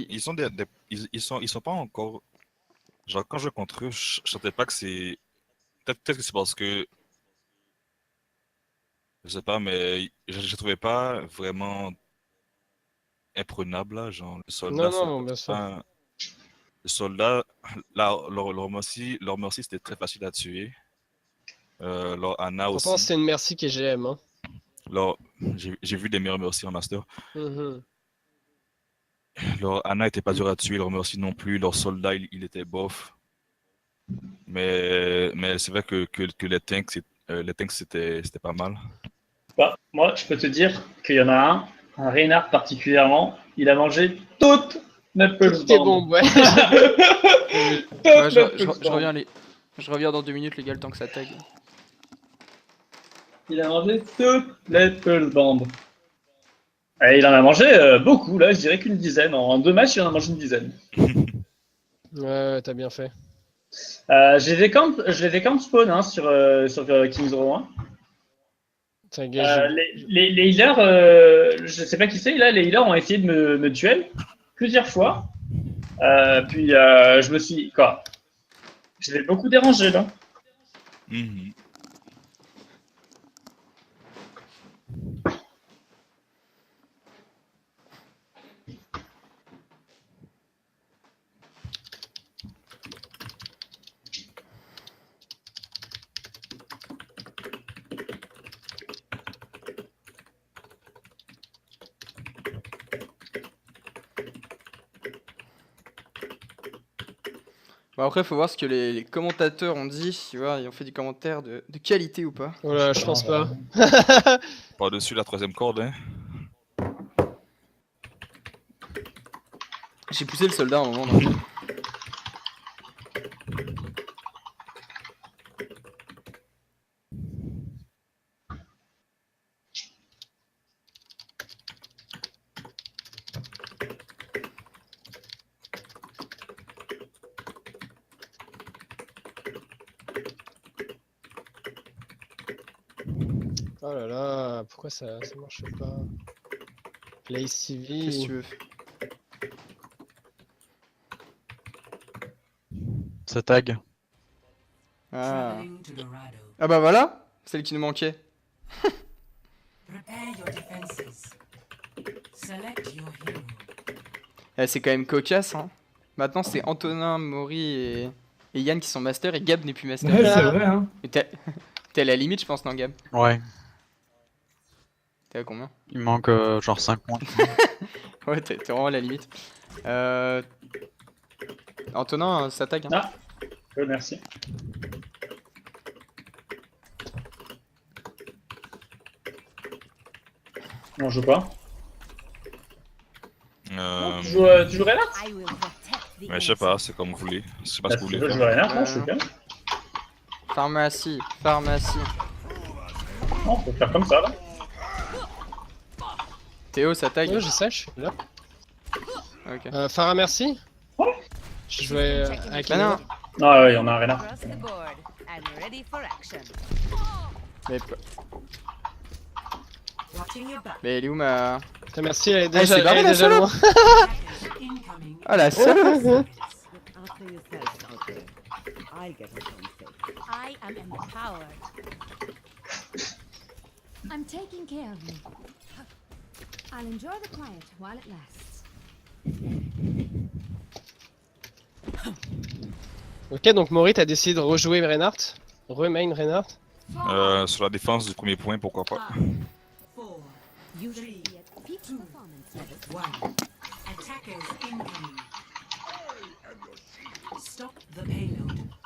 Ils sont ils sont pas encore. Genre, quand je joue contre eux, je sentais pas que c'est. Peut-être que c'est parce que. Je sais pas, mais je trouvais pas vraiment imprenable, là. Genre, le soldat, Non, c'est non, bien sûr. pas. Le soldat, là, leur merci, c'était très facile à tuer. Leur Anna Pourtant, aussi. c'est une merci qui est GM. Hein. Leur, j'ai vu des meilleurs merci en master. Mhm. Leur Anna était pas dur à tuer, leur merci non plus. Leur soldat, il était bof. Mais c'est vrai que les tanks c'était pas mal. Bah, moi, je peux te dire qu'il y en a un Reynard particulièrement, il a mangé toutes mes Toutes tes pulse bombes, ouais. Ouais, Toutes mes pulse je reviens je reviens dans 2 minutes les gars, le temps que ça tag. Il a mangé toutes les pulse bombes. Et il en a mangé beaucoup, là, je dirais qu'une dizaine. En 2 matchs, il en a mangé une dizaine. Ouais, t'as bien fait. Je les ai camp spawn hein, sur King 01. T'as gagé. Les healers, je sais pas qui c'est, là, les healers ont essayé de me duel plusieurs fois. Puis je me suis. Quoi? Je l'ai beaucoup dérangé là. Mhm. Bon après faut voir ce que les commentateurs ont dit, tu vois, ils ont fait des commentaires de qualité ou pas. Oh là, je pense pas. Par-dessus la troisième corde, hein. J'ai poussé le soldat à un moment dans le jeu. Oh là là, pourquoi ça marche pas? Play Qu'est-ce que TV. tu veux? Ça tag. Ah. Ah bah voilà, celle qui nous manquait. Eh, c'est quand même cocasse hein. Maintenant c'est Antonin, Maury et Yann qui sont masters et Gab n'est plus master. Ouais, c'est vrai, hein. Mais t'es à la limite je pense non Gab? Ouais, T'es à combien? il me manque genre 5 points. Ouais t'es vraiment à la limite. Antonin ça tag hein. Ah, merci. Non, je joue pas. Tu joues Reynard? Mais je sais pas, c'est comme vous voulez. Je sais pas ce que vous Tu voulez veux faire. jouer Reynard? Non, je suis bien. Pharmacie. Non, faut faire comme ça là. Théo ça tag? Ouais, je sais, je suis là. Ok. Farah, merci. Je jouais avec Bah non. Ah ouais, il y en a un Reynard. Mais elle est où ma... Putain, merci, elle est Ah, déjà, c'est barré, elle est la déjà salope. loin. Ah la seule. I am empowered. I'm taking care of you. I'll enjoy the quiet while it lasts. Ok, donc Maury, t'as décidé de rejouer Reinhardt. Remain Reinhardt. Sur la défense du premier point, pourquoi pas. You should be at peak performance level.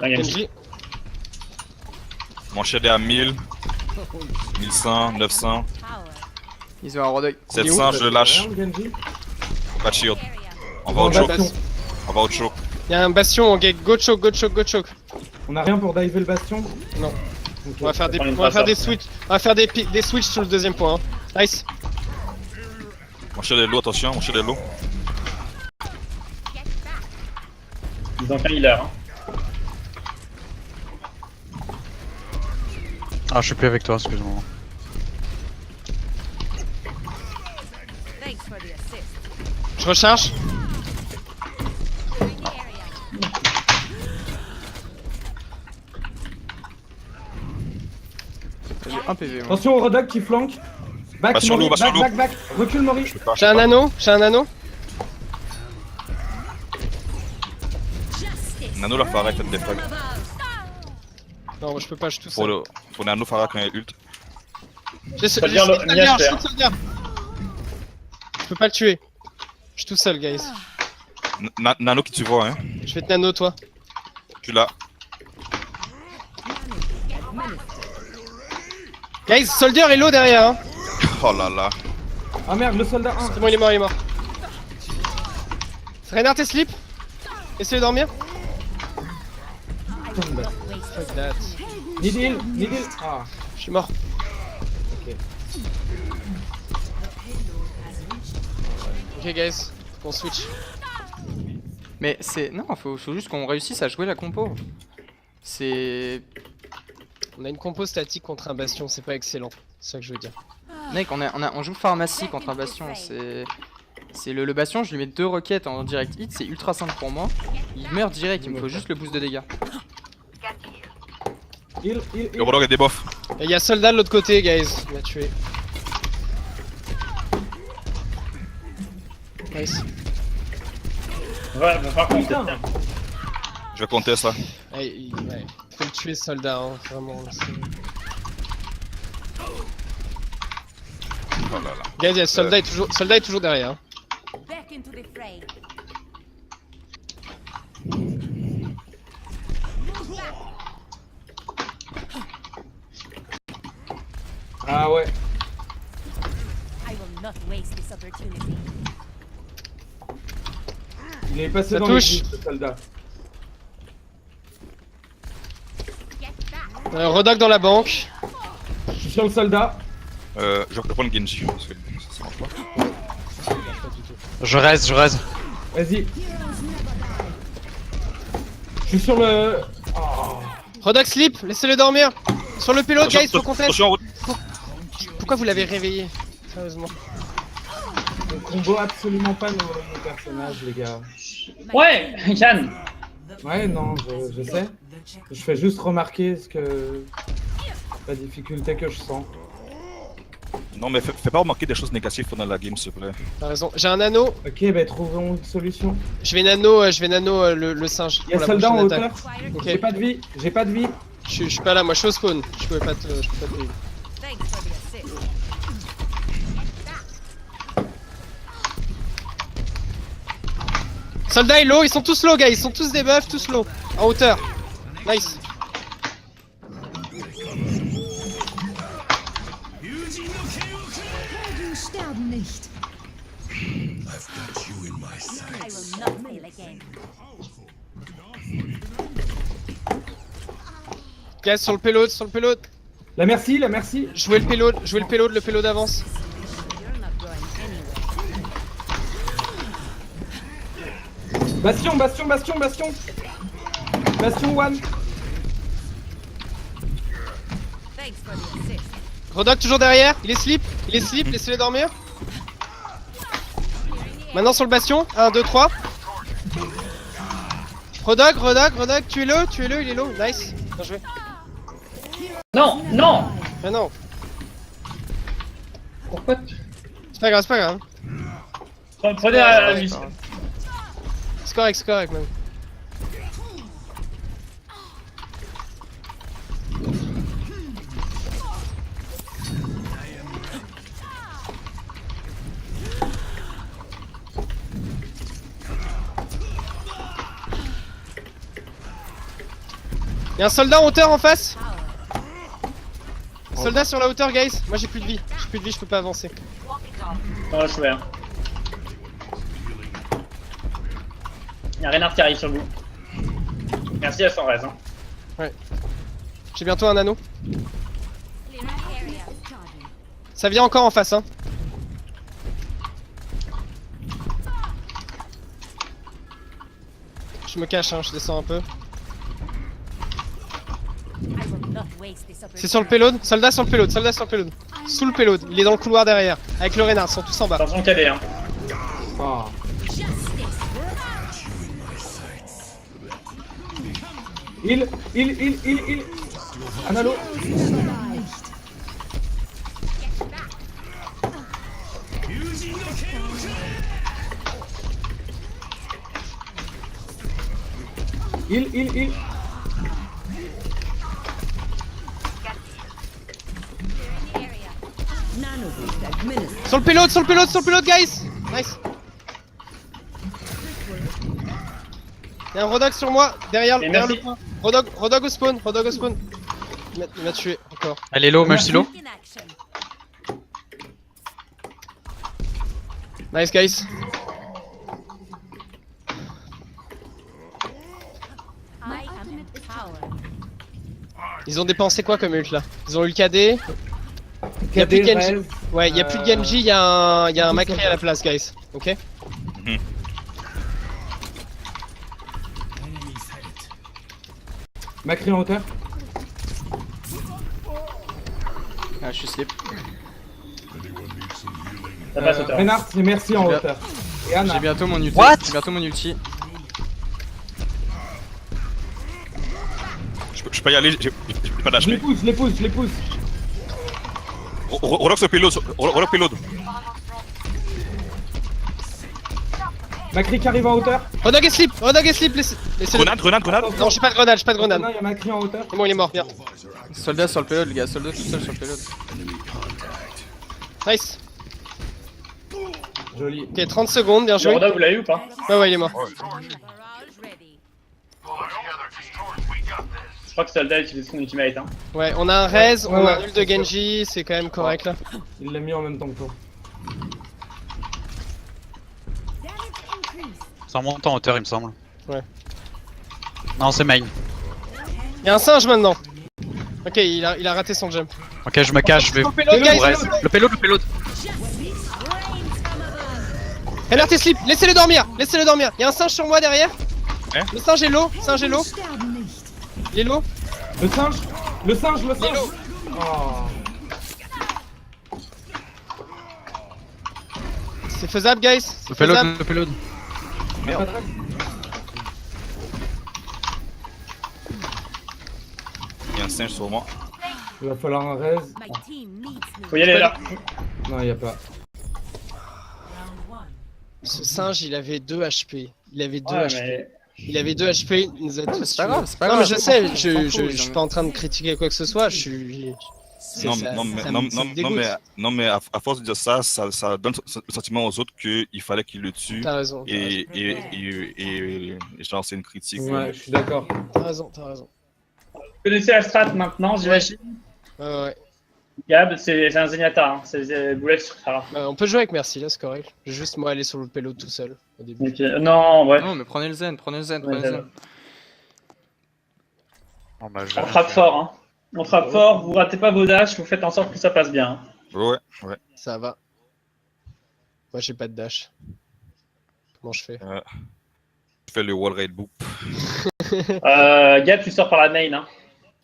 Genji. Mon chef est à 1000, 1100, 900, Ils ont un rodeuil. 700, je le lâche. Genji. Pas de shield. On va au choke. Bastion. On va au choke. Y'a un bastion, go choke, go choke, go choke. On a rien pour diver le bastion? Non. Ok. On va faire des, Prends une on va faire des brassard, switches. On va faire des switches sur le deuxième point. Hein. Nice. Mon chef est low, attention, mon chef est low. Ils ont qu'un healer. Hein. Ah, je suis plus avec toi, excuse-moi. Je recharge. 1 PV. Ouais. Attention au Rodok qui flanque. Back, Bah, sur Mori, l'eau, bah, sur l'eau. back. Recule Mori. Je peux pas, je J'ai peux un pas. anneau, j'ai un anneau. Nano la Pharah fait des frags. Non, moi je peux pas, je suis tout seul. Faut Nano Pharah quand il ult. J'ai Ça veut dire le- soldier, Niache, je suis soldier. Je peux pas le tuer. Je suis tout seul, guys. Nano qui tu vois, hein. Je vais te nano, toi. Tu l'as. Guys, soldier est low derrière, hein. Oh là là. Ah merde, le soldat 1. C'est bon, il est mort, il est mort. Reinhardt est slip. Essayez de dormir. Fuck that. Need heal. Ah, Je suis mort. ok. Ok, guys. Faut qu'on switch. Mais c'est. Non, faut juste qu'on réussisse à jouer la compo. C'est. On a une compo statique contre un bastion, c'est pas excellent. C'est ça que je veux dire. Mec, on joue pharmacie contre un bastion. C'est le bastion, je lui mets 2 roquettes en direct hit, c'est ultra simple pour moi. Il meurt direct, il me faut juste le boost de dégâts. Heal. Le Rodog a des buffs. Et il y a soldat de l'autre côté, guys. Il m'a tué. Nice. Va falloir qu'on Putain. teste. Je vais compter ça. Ouais, faut le tuer, soldat, hein. Vraiment. Oh là là. Guys, il y a soldat est toujours derrière. Hein. Back into the fray. Ah ouais. I will not waste this opportunity. Il est passé Ça dans touche. les buts, le soldat. Get back. Rodok dans la banque. Je suis sur le soldat. Je vais prendre Genji parce que ça marche pas. Je reste. Vas-y. Je suis sur le... Oh. Rodok slip, laissez-le dormir. Sur le pilote, guys, faut qu'on teste. Attention en route. Pourquoi vous l'avez réveillé? Sérieusement. On combo absolument pas nos personnages, les gars. Ouais, Yann. Ouais, non, je sais. Je fais juste remarquer la difficulté que je sens. Non mais fais pas remarquer des choses négatives pendant la game s'il te plaît. T'as raison. J'ai un anneau. Ok, bah trouvons une solution. Je vais nano le singe. Il y a pour la soldat en prochaine attaque. hauteur. Ok. J'ai pas de vie. Je suis pas là, moi je suis au spawn. Je peux pas te heal. Thanks for the assist. Soldat est low, ils sont tous low, guys. Ils sont tous des buffs, tous low. En hauteur. Nice. Helden sterben nicht. I will not fail again. Guys, sur le payload. La merci. Jouez le payload avance. You're not going anywhere. Bastion. Bastion one. Thanks for the assist. Rodok toujours derrière, il est slip, laissez-le dormir. Maintenant sur le bastion, 1, 2, 3. Rodok, tuez-le, il est low, nice. Bien joué. Non. Ah non, Pourquoi c'est pas grave. Prenez la Ouais, vis. c'est correct même. Y'a un soldat en hauteur en face. Soldat sur la hauteur, guys. Moi j'ai plus de vie, je peux pas avancer. Non, je suis vert. Y'a Reinhardt qui arrive sur vous. Merci à Sanrez. Hein. J'ai bientôt un anneau. Clear the area. Charging. Ça vient encore en face, hein. Je me cache, hein, je descends un peu. I will not waste this opportunity. C'est sur le payload, soldat sur le payload. Sous le payload, il est dans le couloir derrière. Avec le Reinhardt, ils sont tous en bas. Attention KD. Hein. Oh. Heal. Un halo. Il. Sur le payload, guys. Nice. Y'a un Rodog sur moi, derrière le merci. point. Rodog au spawn. Il m'a tué, encore. Elle est low, merge low. In action. Nice, guys. I am empowered. Ils ont dépensé quoi comme ult là? Ils ont eu le KD. Y a plus KD, de Genji. Rez. Ouais, y a plus de Genji, y a un Macri à la place, guys. Ok? Macri en hauteur. Ah, je suis slip. Ça passe hauteur. Reinhardt, c'est merci en J'ai bien- hauteur. Et Anna. J'ai bientôt mon ulti. What? J'ai bientôt mon ulti. Je peux y aller, j'ai pas Je les d'HP. pousse. Rodog sur payload, Rodog payload. Macri qui arrive en hauteur. Rodog est slip, laissez-le. Grenade. Non, j'ai pas de grenade. Non, il y a Macri en hauteur. C'est bon, il est mort, bien. Soldat sur le payload, les gars. Soldat tout seul sur le payload. Nice. Joli. Ok, 30 secondes, bien Le joué. Roda, vous l'avez eu ou pas? Ouais, il est mort. Barrage ready. Je crois que Soldat utilise son ultimate. Hein. Ouais, on a un Rez, Ouais, on a un ouais. ult de Genji, c'est quand même correct là. Il l'a mis en même temps que toi. Damage increase. Ça remonte en hauteur, il me semble. Ouais. Non, c'est main. Y'a un singe maintenant. Ok, il a raté son jump. Ok, je me cache, je vais. Sur le payload, guys. Ouais, le payload. Reinhardt est slip, laissez-le dormir. Y'a un singe sur moi derrière. Hein? Le singe est low. Il est low. Le singe. Hello. Oh. C'est faisable, guys. Le C'est faisable. payload. Il y a un singe sur moi. Il va falloir un Rez. My team needs me. Faut y aller là. Non, il y a pas. Ce singe, il avait 2 HP. Il avait 2 Ouais, HP. mais... Il avait 2 HP, il nous a tous C'est pas tués. grave, c'est pas Non, grave. mais je sais, On s'en fout, je suis pas en train de critiquer quoi que ce soit, je suis. Non, ça- non, mais, ça me- non, ça me non, dégoûte. non, mais à force de dire ça, ça donne le sentiment aux autres qu'il fallait qu'ils le tuent. T'as raison. Et genre, c'est une critique. Ouais, je suis d'accord. T'as raison. Vous connaissez la strat maintenant, j'imagine. Ouais. Gab, c'est un Zenyatta. Hein. C'est boulet sur Pharah. On peut jouer avec Merci là, c'est correct. Je vais juste moi aller sur le payload tout seul au début. Ok. Non, ouais. Non, mais prenez le zen. Ouais, Oh, bah, On frappe fort. Hein. On frappe fort, vous ratez pas vos dashs, vous faites en sorte que ça passe bien. Hein. Ouais. Ça va. Moi j'ai pas de dash. Comment je fais? Je fais le wall raid boop. Gab, tu sors par la main. Hein.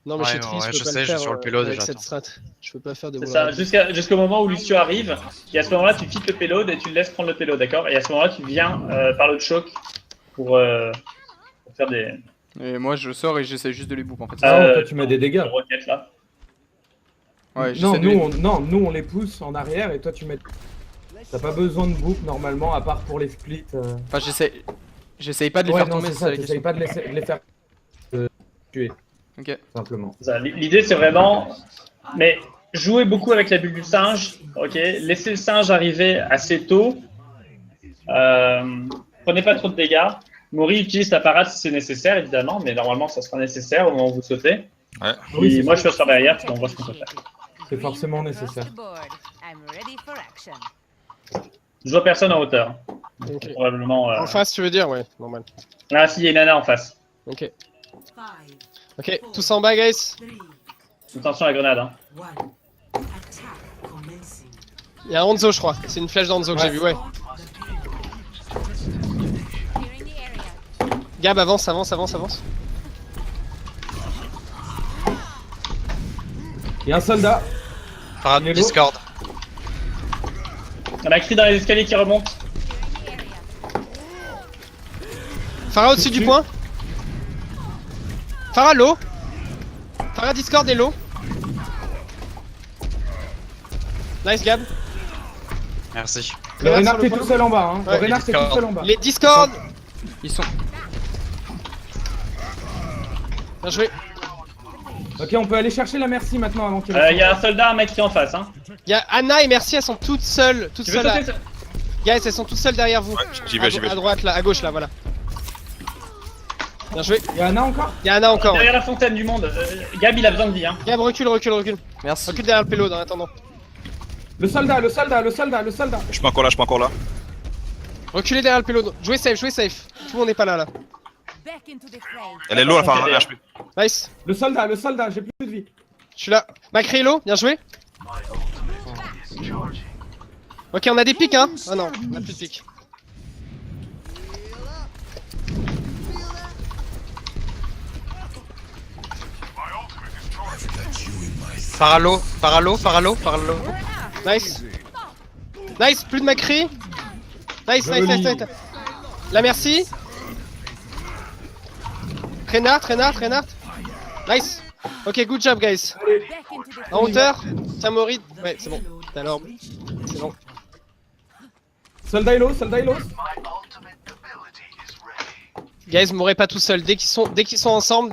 Non mais Ouais, je suis triste, ouais, je je peux pas sais, le je faire suis sur le payload avec et cette strat. Je peux pas faire de C'est wall ça, ride. jusqu'au moment où Lucio arrive, et à ce moment-là, tu quittes le payload et tu le laisses prendre le payload, d'accord? Et à ce moment-là, tu viens par le choc pour faire des Et moi, je sors et j'essaie juste de les boop en fait. Ah, toi, tu mets des dégâts. roquettes là. Ouais, Non, j'essaie de les... nous on les pousse en arrière et toi tu mets. T'as pas besoin de boop normalement à part pour les splits. Enfin, j'essaye pas de les Ouais, faire non, tomber, c'est c'est ça, ça la t'essayes question. pas de les faire tuer, Ok. simplement. C'est ça. L'idée, c'est vraiment. Mais jouez beaucoup avec la bulle du singe, ok? Laissez le singe arriver assez tôt. Prenez pas trop de dégâts. Mori utilise sa parade si c'est nécessaire, évidemment, mais normalement, ça sera nécessaire au moment où vous sautez. Ouais. Oui, Et c'est moi, je peux faire derrière, puis on voit ce qu'on peut faire. C'est forcément nécessaire. Je vois personne en hauteur. Ok. Probablement. En face, tu veux dire? Ouais, normal. Ah, si, il y a une nana en face. Ok. Ok, tous en bas, guys. Attention à la grenade. Hein. Il y a un Hanzo, je crois. C'est une flèche d'Hanzo que j'ai vu, ouais. Gab, avance. Il y a un soldat. Parade Il est Discord. On a cri dans les escaliers qui remontent. Farah au-dessus du point. Farah low. Farah Discord est low. Nice Gab. Merci. Le Renard renard sur le est point. tout seul en bas. Hein. Ouais, Le renard est tout seul en bas. Les Discord. Ils sont... Bien joué. Ok, on peut aller chercher la merci maintenant avant qu'il Il y a un soldat, un mec qui est en face. Hein. Y'a Anna et Merci, elles sont toutes seules. Toutes Tu veux seules. sauter Guys, elles sont toutes seules derrière vous. Ouais, j'y vais, j'y vais. À droite là, à gauche là, voilà. Bien joué. Il y a Anna encore? Y'a Anna encore. derrière la fontaine du monde. Gab, il a besoin de vie. Hein. Gab, recule, recule, recule. Merci. Recule derrière le payload en attendant. Le soldat, le soldat, le soldat, le soldat. Je suis pas encore là, je suis pas encore là. Reculez derrière le payload. Jouez safe, jouez safe. Tout le monde n'est pas là là. Back into the fray. Elle est low, elle fait un HP. Nice. Le soldat, j'ai plus de vie. Je suis là. Macri est low, bien joué. Ok, on a des pics hein. Oh non, on a plus de pics. Paralo, paralo, paralo, paralo. Nice. Nice, plus de Macri. Nice, nice, nice, nice. La merci. Reinhardt. Nice. Ok, good job, guys. Back into the En hauteur. Tiens, Maury. Ouais, c'est bon. T'as l'orbe. C'est bon. Soldat Elo, soldat Elo. Guys, mourrez pas tout seul. Dès qu'ils sont ensemble,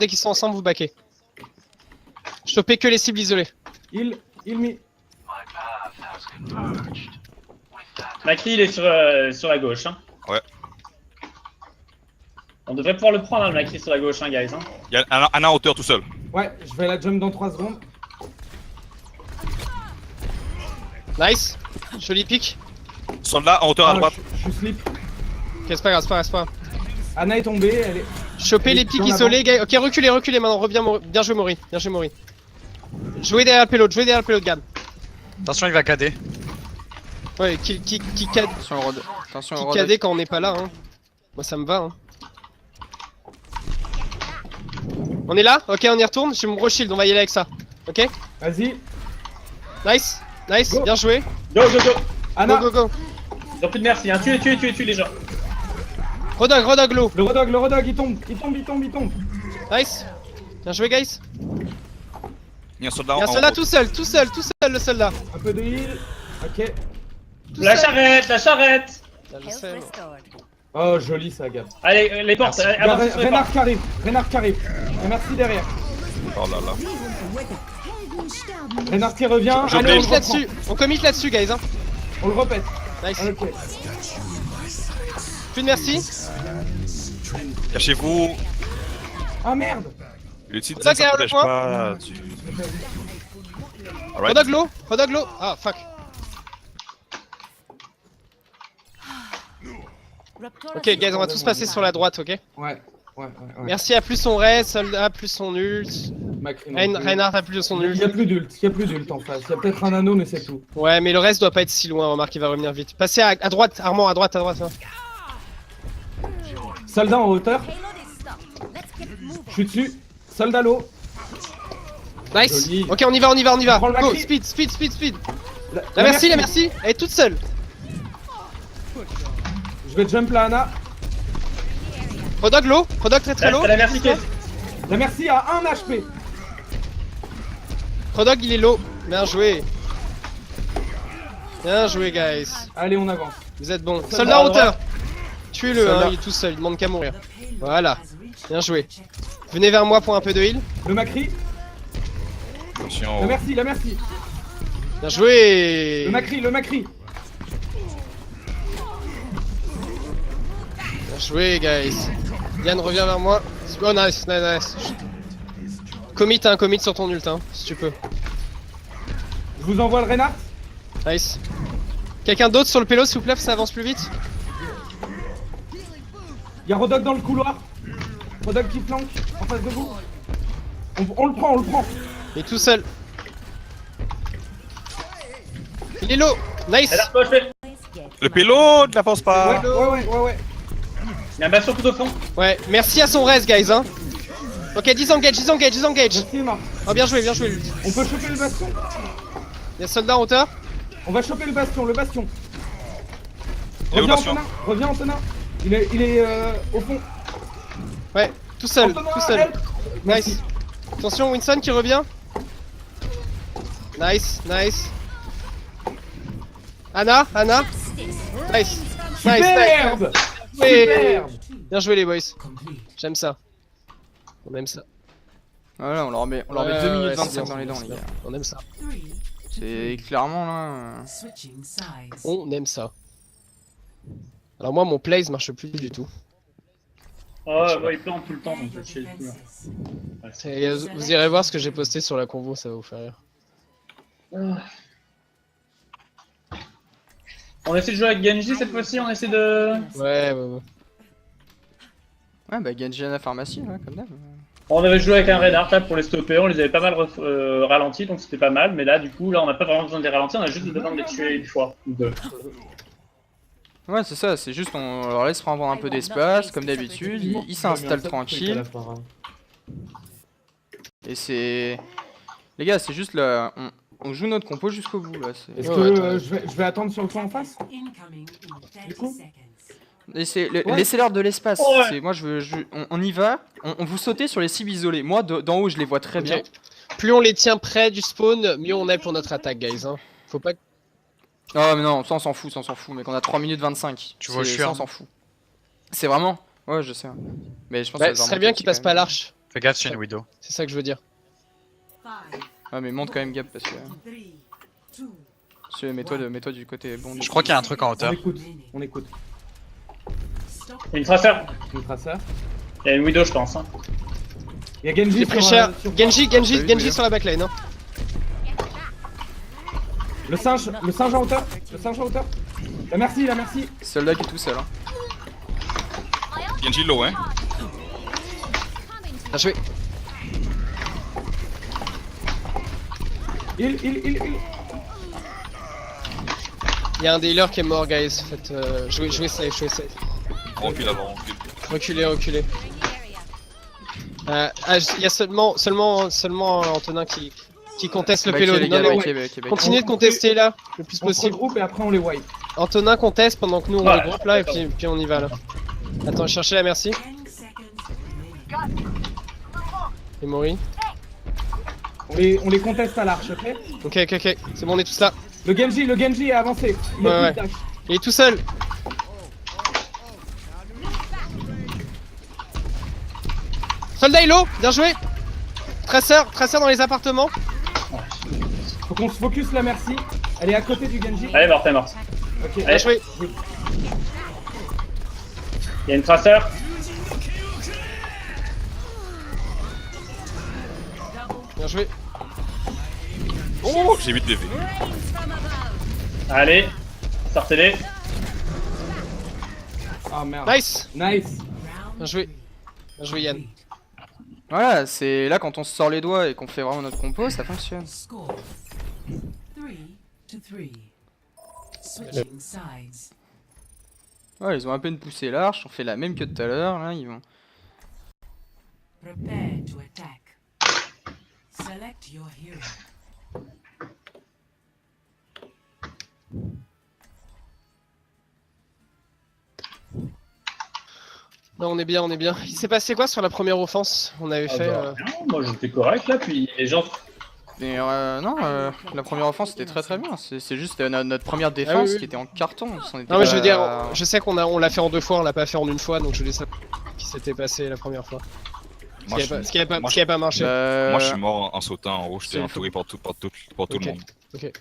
vous baquez. Choper que les cibles isolées. Il me. Macri, il est sur la gauche. Hein. Ouais. On devrait pouvoir le prendre, hein, le Macri sur la gauche, hein, guys. Hein. Il y a Anna en hauteur tout seul. Ouais, je vais la jump dans 3 secondes. Nice. Joli pic. Soldat en hauteur à Ah, droite. je suis slip. Ok, c'est pas grave, c'est pas grave, c'est pas grave. Anna est tombée, elle est. Choper les pics Dans la isolés, guys. Ok, reculez maintenant. Reviens, bien joué, Maury. Bien joué, Maury. Jouez derrière le payload, Gab. Attention, il va cader. Ouais, qui Attention au Rod. Attention au Rod. cadet quand on n'est pas là, hein. Moi, ça me va, hein. On est là? Ok, on y retourne. J'ai mon gros shield, on va y aller avec ça. Ok? Vas-y. Nice, nice, Go. bien joué. Go. Anna. Go, go, go. Ils ont plus de merci. Hein. Tuez les gens. Rodog, low. Le redog, il tombe. Nice. Bien joué, guys. Il y a un soldat Il y a un en soldat haut. tout seul, le soldat. Un peu de heal. Ok. Tout La seul. charrette. Là, je health sais. restored. Oh, joli ça, Gab. Allez, les portes. Avancez sur les portes. Reinhardt qui arrive. Et merci derrière. Oh là là. Reinhardt qui revient. Je On Allez, on commit le là-dessus. On commit là-dessus, guys. Hein. On le répète. Nice. Ok. Plus de merci. Cachez-vous. Ah merde. Le titre Ça, ça derrière le protège point. pas du... Alright. Rodog low. Ah, fuck. Ok, guys, on va tous passer sur la droite, ok? Ouais. Merci à plus son raid, soldat plus son ult. Macri non plus. Reinhardt a plus son Il y a ult. plus d'ult en face. Il y a peut-être un anneau, mais c'est tout. Ouais, mais le reste doit pas être si loin, remarque, il va revenir vite. Passez à droite, Armand, à droite. Hein. Soldat en hauteur. Payload is stopped. Let's get moving. Je suis dessus. Soldat low. Nice. Joli. Ok, on y va. Prends le Go, Macri. speed. La merci. Elle est toute seule. Je vais jump la Anna. Rodog low. Rodog très low. La merci. La merci à 1 HP. Rodog, il est low. Bien joué. Bien joué, guys. Allez, on avance. Vous êtes bons. Soldat Soldat à en hauteur. droite. Tuez-le, Soldat. hein, il est tout seul, il demande qu'à mourir. Voilà. Bien joué. Venez vers moi pour un peu de heal. Le Macri. Attention. La merci. Bien joué. Le Macri. Bien joué, guys. Yann, reviens vers moi. Oh, nice. Commit sur ton ult, hein, si tu peux. Je vous envoie le Reinhardt. Nice. Quelqu'un d'autre sur le pélo, s'il vous plaît, ça avance plus vite. Il y a Rodog dans le couloir. Rodog qui flanque en face de vous. On le prend. Il est tout seul. Il est low. Nice. Elle a poché. Le payload n'avance pas. Ouais. Il y a un bastion tout au fond. Ouais, merci à son res, guys, hein. Ok, disengage. Merci, Marc. Oh, bien joué, l'ult. On peut choper le bastion. Il y a soldat en hauteur. On va choper le bastion. Il est où, Reviens, le bastion? Antonin. Il est au fond. Ouais, tout seul. Antonin, Nice. help. Merci. Attention, Winston qui revient. Nice. Anna. Nice. Superbe. Ouais. Superbe. Bien joué les boys. J'aime ça. On aime ça. Voilà, on leur met 2 Ouais, minutes ouais, 25 c'est dans les bien, dents, c'est les bien. gars. On aime ça. C'est clairement là. On aime ça. Alors moi, mon plays marche plus du tout. Oh, ouais, il plante tout le temps, donc je chier le cul, là. Et vous irez voir ce que j'ai posté sur la convo, ça va vous faire rire. On essaie de jouer avec Genji cette fois-ci, on essaie de... Ouais. Ouais, bah Genji à la pharmacie, là, comme d'hab. On avait joué avec un Reinhardt là pour les stopper, on les avait pas mal ralentis, donc c'était pas mal, mais là du coup, là on n'a pas vraiment besoin de les ralentir, on a juste besoin de les tuer une fois ou deux. Ouais, c'est ça, c'est juste on leur laisse prendre un peu d'espace, comme d'habitude, ils s'installent tranquille. Et c'est... Les gars, c'est juste là, on joue notre compo jusqu'au bout là. Est-ce Ouais, que attends. je vais attendre sur le point en face? Du coup Laissez-leur de l'espace. Ouais. C'est- Moi, on y va, on vous sautez sur les cibles isolées. Moi, d'en haut, je les vois très Ok. bien. Plus on les tient près du spawn, mieux on est pour notre attaque, guys. Hein. Faut pas. Ah, mais non, ça on s'en fout, mec. On a 3 minutes 25. Tu vois, je suis Ça, un- on s'en fout. C'est vraiment. Ouais, je sais. Mais je pense que ça Bah, va ce serait remonter bien aussi, qu'ils passent quand pas à même. l'arche. Fais gaffe, c'est une Widow. C'est ça que je veux dire. Ouais, mais monte quand même Gap parce que. Mets-toi du côté bon. Je crois qu'il y a un truc en hauteur. On écoute. Il y a une traceur, Une traceur. il y a une Widow je pense. Hein. Il y a Genji J'ai pris sur, cher. sur- Genji Salut, sur la backline. Hein. Le singe en hauteur. Le singe en hauteur. La merci. Soldat qui est tout seul. Hein. Genji low, hein. Bien joué. Il. Il y a un des healers qui est mort, guys. Faites, jouez safe. Recule avant, recule. Reculez. Il y a seulement Antonin qui conteste le Backé, payload. les Non, gars, non, backé. continuez de contester là, le plus On se possible. regroupe et après on les wipe. Antonin conteste pendant que nous on Ouais, regroupe là et d'accord. puis on y va là. Attends, cherchez la merci. Et Mori. On les conteste à l'arche, ok? Ok. C'est bon, on est tous là. Le Genji est avancé. Il a Ouais, plus de dash. Il est tout seul. Soldat Hilo, bien joué. Traceur dans les appartements. Faut qu'on se focus la merci. Elle est à côté du Genji. Elle est morte. Ok. Bien Allez. joué. Il y a une traceur, Bien joué. Oh, j'ai 8 PV. allez, sortez-les. Ah merde. Nice. Nice. Bien joué Yann. Voilà, c'est là quand on se sort les doigts et qu'on fait vraiment notre compo, ça fonctionne. Score 3-3. Switching sides. Ouais, ils ont à peine poussé l'arche, on fait la même que tout à l'heure, là ils vont. Prepare to attack. Select your hero. Non, on est bien. Il s'est passé quoi sur la première offense? On avait Ah fait. bah, non, moi j'étais correct là, puis les gens... Mais non, la première offense c'était très bien, c'est juste notre première défense oui. qui était en carton. On était Non mais je veux dire, pas- je sais on l'a fait en 2 fois, on l'a pas fait en 1 fois, donc je voulais savoir ce qui s'était passé la première fois. Moi, Ce qui avait pas marché. moi, je suis mort en sautant en haut, j'étais c'est entouré par tout Ok. le monde. Ok.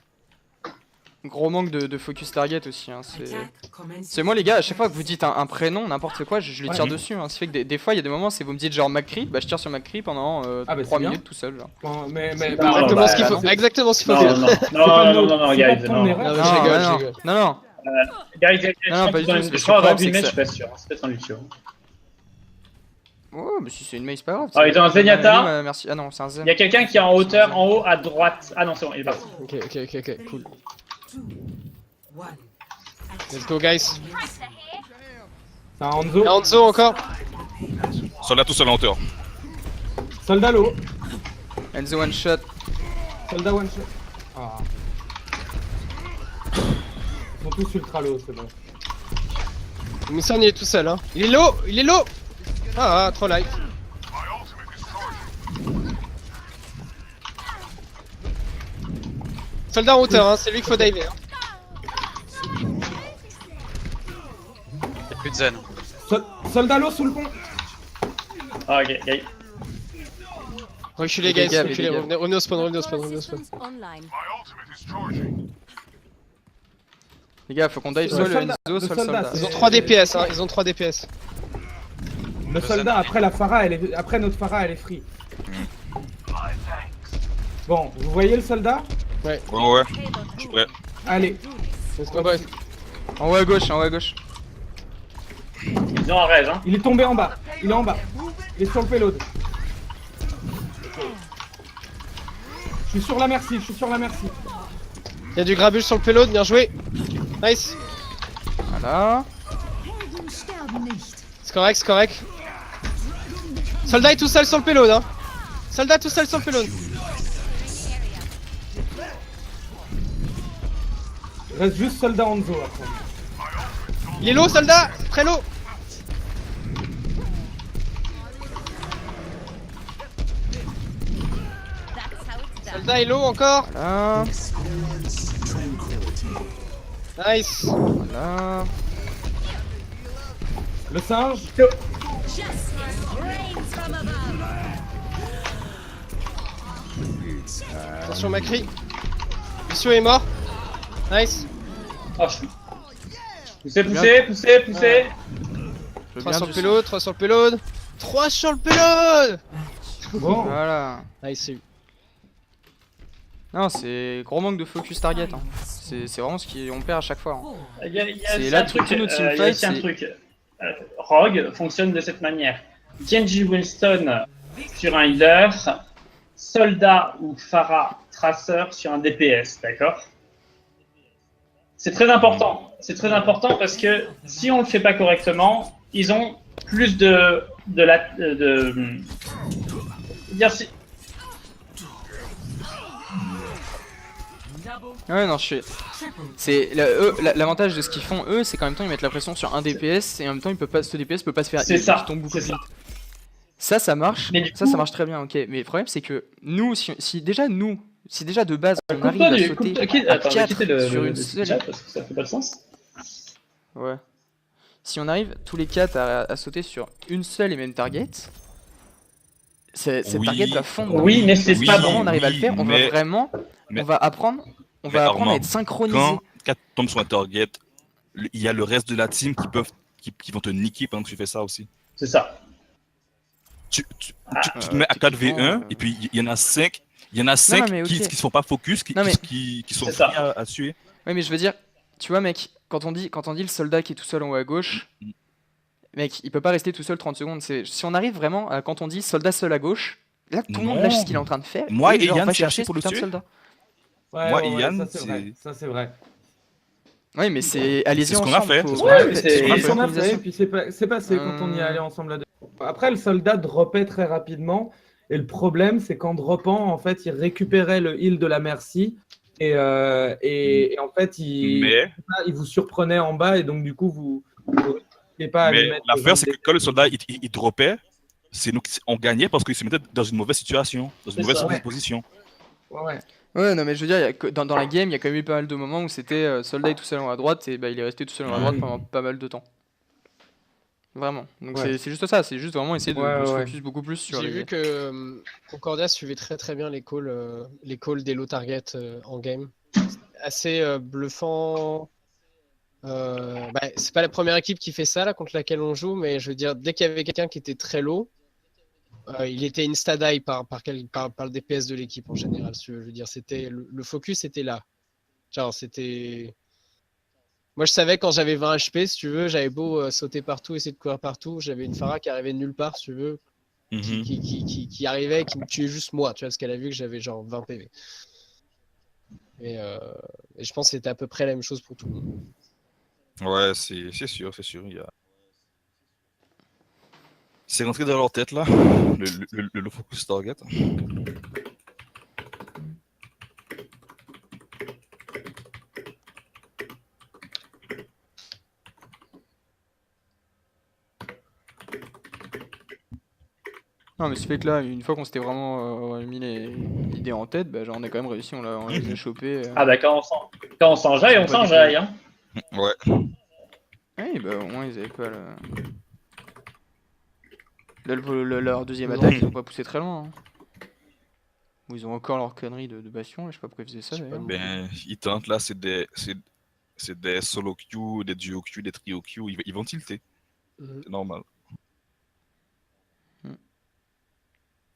Gros manque de focus target aussi. Hein, Attack commences. c'est moi les gars, à chaque fois que vous dites un prénom, n'importe quoi, je lui tire Ouais. dessus. Hein. Ça fait que des fois il y a des moments, c'est vous me dites genre McCree, bah je tire sur McCree pendant Ah bah, 3 c'est bien. minutes tout seul. Genre. Bon, mais Non, Exactement bah, ce qu'il faut. non. Exactement ce qu'il faut Non, faire. non, pas non, de- non, c'est guys, pas ton non. erreur. Non, Non, je rigole, non, je rigole. non. Guys, Non, pas du tout, je c'est- crois avoir le vu une problème, match, je c'est suis pas que sûr. C'est peut-être un Lucio. Oh, mais si c'est une mail, c'est pas grave. Ah, ils ont un Zenyatta. Merci. Ah non, c'est un Zen. Il y a quelqu'un qui est en hauteur, en haut, à droite. Ah non, c'est bon, il est parti. Ok, cool. 2, 1. Let's go guys. C'est un Hanzo. Et Hanzo encore. Soldat tout seul en hauteur. Soldat low. Enzo one shot. Soldat one shot. Ah. Ils sont tous ultra low, c'est bon. Moussan il est tout seul hein. Il est low. Ah, trop light. Soldat en hauteur, hein, c'est lui qu'il faut diver. Hein. Y'a plus de zen. Soldat low sous le pont. Ah, ok, ok. Reculez, Les guys, dégâts, les reculez, dégâts. revenez au spawn, revenez au Your spawn, revenez au spawn. assistance online. Les gars, faut qu'on dive Le soit le soldat, Enzo, le soit le soldat, soldat. Ils ont 3 DPS, hein, ils ont 3 DPS. Le soldat, après la Pharah, après notre Pharah, elle est free. Bon, vous voyez le soldat? Ouais, je suis prêt. Allez, Let's go, boys. En haut à gauche, en haut à gauche. Ils ont un raise, hein. il est tombé en bas. Il est en bas. Il est sur le payload. Je suis sur la merci, je suis sur la merci. Y'a du grabuge sur le payload, bien joué. Nice. Voilà. Helden sterben nicht. C'est correct, c'est correct. Soldat est tout seul sur le payload, hein. Soldat tout seul sur le payload. Il reste juste soldat Hanzo après. Il est low, soldat. Très low. Soldat est low encore. Voilà. Nice. Voilà. Le singe, Attention Macri. Lucio est mort. Nice. Oh, poussez, poussez, poussez, poussez. Je veux 3 bien sur le du- payload, 3 sur le payload. 3 sur le payload. bon, Voilà. Nice, c'est eu. Non, c'est gros manque de focus target. Hein. C'est vraiment ce qu'on perd à chaque fois. Hein. Il y a C'est aussi là un truc, tout notre il y a teamfight, aussi un c'est- truc. Rogue fonctionne de cette manière. Genji Winston sur un healer, soldat ou Pharah Tracer sur un DPS, d'accord? C'est très important. C'est très important parce que si on le fait pas correctement, ils ont plus dire si- Ouais, non, je suis. C'est l'avantage de ce qu'ils font eux, c'est qu'en même temps ils mettent la pression sur un DPS et en même temps ce DPS peut pas se faire C'est heal, ça, donc il tombe beaucoup c'est plus ça. vite. Ça marche. Mais du Ça coup- marche très bien, ok. Mais le problème c'est que nous, si déjà de base on arrive Coupe-toi à du- sauter coupe- à attends, je vais 4 quitter le sur une chat seule. parce que ça fait pas de sens. Ouais. Si on arrive tous les 4 à sauter sur une seule et même target, cette Oui. target va fondre. Oui, mais c'est Si pas vraiment bon. on arrive à le faire, on va mais- vraiment, mais- on va apprendre mais à Armand, être synchronisé. Quand 4 tombent sur un target, il y a le reste de la team qui vont te niquer pendant que tu fais ça aussi. C'est ça. Tu te mets à 4v1 et puis il y en a 5. Il y en a 5 mais ok. qui se font pas focus, qui Non, mais- sont C'est ça. prêts à tuer. Ouais, mais je veux dire, tu vois, mec, quand on dit le soldat qui est tout seul en haut à gauche, mec, il peut pas rester tout seul 30 secondes. Si on arrive vraiment à quand on dit soldat seul à gauche, là tout le monde Non. lâche ce qu'il est en train de faire. Moi et genre, Yann, va c'est chercher assez pour le ce putain de tuer. soldat. ouais, Moi ouais, et ouais, Yann, ça c'est vrai. Ça c'est vrai. Ouais, mais allez-y C'est ce qu'on ensemble. a fait, faut- c'est ce qu'on a fait. Ouais, C'est c'est ce une Et ça m'a fait, synchronisation. et puis c'est passé quand on y est allé ensemble là-dedans. Après, le soldat dropait très rapidement. Et le problème, c'est qu'en droppant, en fait, il récupérait le heal de la merci. Et en fait, il vous surprenait en bas. Et donc, du coup, vous n'arrivez pas à lui Mais mettre. l'affaire, c'est que quand le soldat il droppait, c'est nous qui on gagnait parce qu'il se mettait dans une mauvaise situation, dans C'est une mauvaise ça. position. Ouais. Ouais, non, mais je veux dire, dans la game, il y a quand même eu pas mal de moments où c'était soldat est tout seul en haut à droite et bah, il est resté tout seul en haut à droite pendant pas mal de temps. Vraiment. Donc Ouais. c'est juste ça, c'est juste vraiment essayer de Ouais, se ouais. focus beaucoup plus sur J'ai les. vu que Concordia suivait très bien les calls des low target en game. C'est assez bluffant. C'est pas la première équipe qui fait ça là contre laquelle on joue, mais je veux dire, dès qu'il y avait quelqu'un qui était très low, il était insta-die par le DPS de l'équipe en général. Si tu veux. Je veux dire, c'était le focus était là. Genre, c'était. Moi, je savais quand j'avais 20 HP, si tu veux, j'avais beau sauter partout, essayer de courir partout, j'avais une Pharah qui arrivait de nulle part, si tu veux, Mhm. qui arrivait, qui me tuait juste moi, tu vois, parce qu'elle a vu que j'avais genre 20 PV. Et je pense que c'était à peu près la même chose pour tout le monde. Ouais, c'est sûr, c'est sûr. C'est rentré dans leur tête là, le low focus target. Non, mais ce fait que là, une fois qu'on s'était vraiment mis l'idée en tête, bah, genre, on a quand même réussi, on les a chopés. Ah bah quand on s'enjaille, on Pas du s'enjaille. Hein. Ouais. Oui, bah au moins ils avaient pas le. Là, leur deuxième attaque, ils ont pas poussé très loin. Hein. Ou ils ont encore leur connerie de bastion, je sais pas pourquoi ils faisaient ça Je sais pas, d'ailleurs. Ben, ils tentent là, c'est des solo queue, des duo queue, des trio queue, ils vont tilter. Mhm. C'est normal.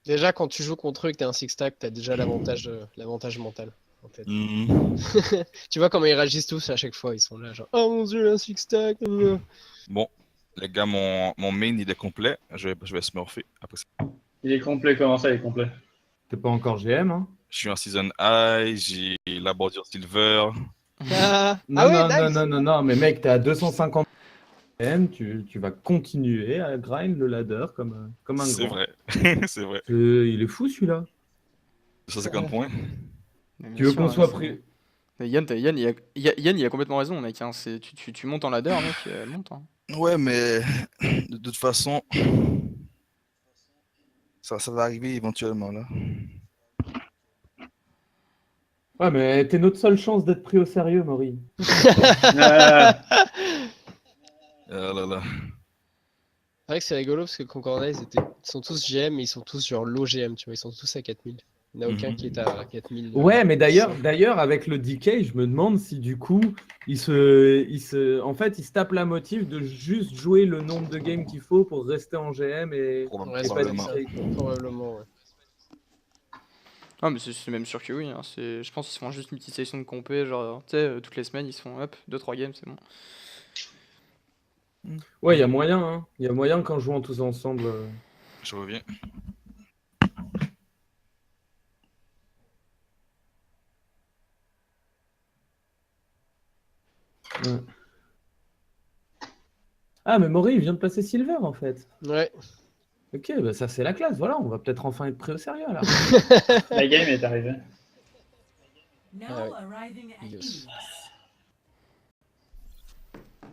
Déjà, quand tu joues contre eux et que t'es un six-stack, t'as déjà l'avantage mental. En fait. Mhm. Tu vois comment ils réagissent tous à chaque fois, ils sont là genre oh mon dieu un six-stack. Bon, les gars, mon main il est complet. Je vais smurfer après ça. Il est complet, comment ça, il est complet? T'es pas encore GM, hein? Je suis en season high, j'ai la bordure silver. Ah, Non, ah ouais, non, nice. non, mais mec, t'es à 250 GM, tu vas continuer à grind le ladder comme un C'est grand. vrai, c'est vrai. Il est fou celui-là. 150 points. Mais bien Tu veux sûr, qu'on ouais, soit c'est- pris. Mais Yann, Yann, il a complètement raison, mec. Hein. Tu montes en ladder, mec, elle monte. Hein. Ouais, mais de toute façon, ça va arriver éventuellement là. Ouais, mais t'es notre seule chance d'être pris au sérieux, Maury. Ah là là. C'est vrai que c'est rigolo parce que Concordia, ils sont tous GM, mais ils sont tous genre low GM, tu vois, ils sont tous à 4000. Il n'y en a aucun Mhm. qui est à 4000. Ouais, mais d'ailleurs, avec le DK, je me demande si du coup, en fait, il se tape la motive de juste jouer le nombre de games qu'il faut pour rester en GM et Ouais, et c'est pas peut-être ça. DK. Probablement, ouais. Ah, mais c'est même sûr que oui. Hein. Je pense qu'ils se font juste une petite session de compé, genre, tu sais, toutes les semaines, ils se font hop, 2-3 games, c'est bon. Ouais, il y a moyen, hein. Il y a moyen qu'en jouant tous ensemble. Je reviens. Ouais. Ah, mais Maury, il vient de passer Silver en fait. Ouais. Ok, bah ça c'est la classe, voilà, on va peut-être enfin être pris au sérieux là. La game est arrivée. Now Ah ouais. arriving at Yes. ease.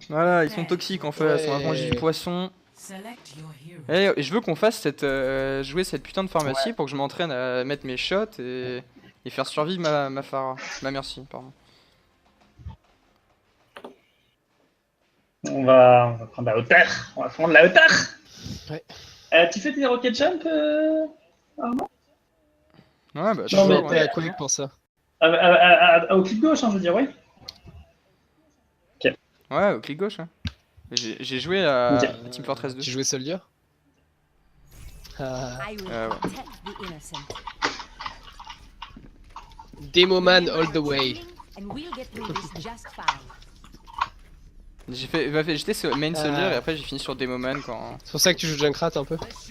Voilà, ils sont toxiques en fait, ils sont avant du poisson. Select your hero. Et je veux qu'on fasse jouer cette putain de pharmacie pour que je m'entraîne à mettre mes shots et faire survivre ma Pharah. Ma merci, pardon. On va prendre la hauteur. On va prendre la hauteur. Ouais. Tu fais tes rocket jump, Armand? Ouais, bah, je Non, suis mais chaud, T'es ouais. à Quake pour ça. Au clic gauche, hein, je veux dire, oui. Ouais, au clic gauche. Hein. J'ai joué à Ok. Team Fortress 2. Tu jouais Soldier Ah. I will ouais. protect the innocent. Demoman all the way. And we'll get through this just fine. J'étais sur Main Soldier Ah. et après j'ai fini sur Demoman quand C'est pour ça que tu joues Junkrat un peu. parce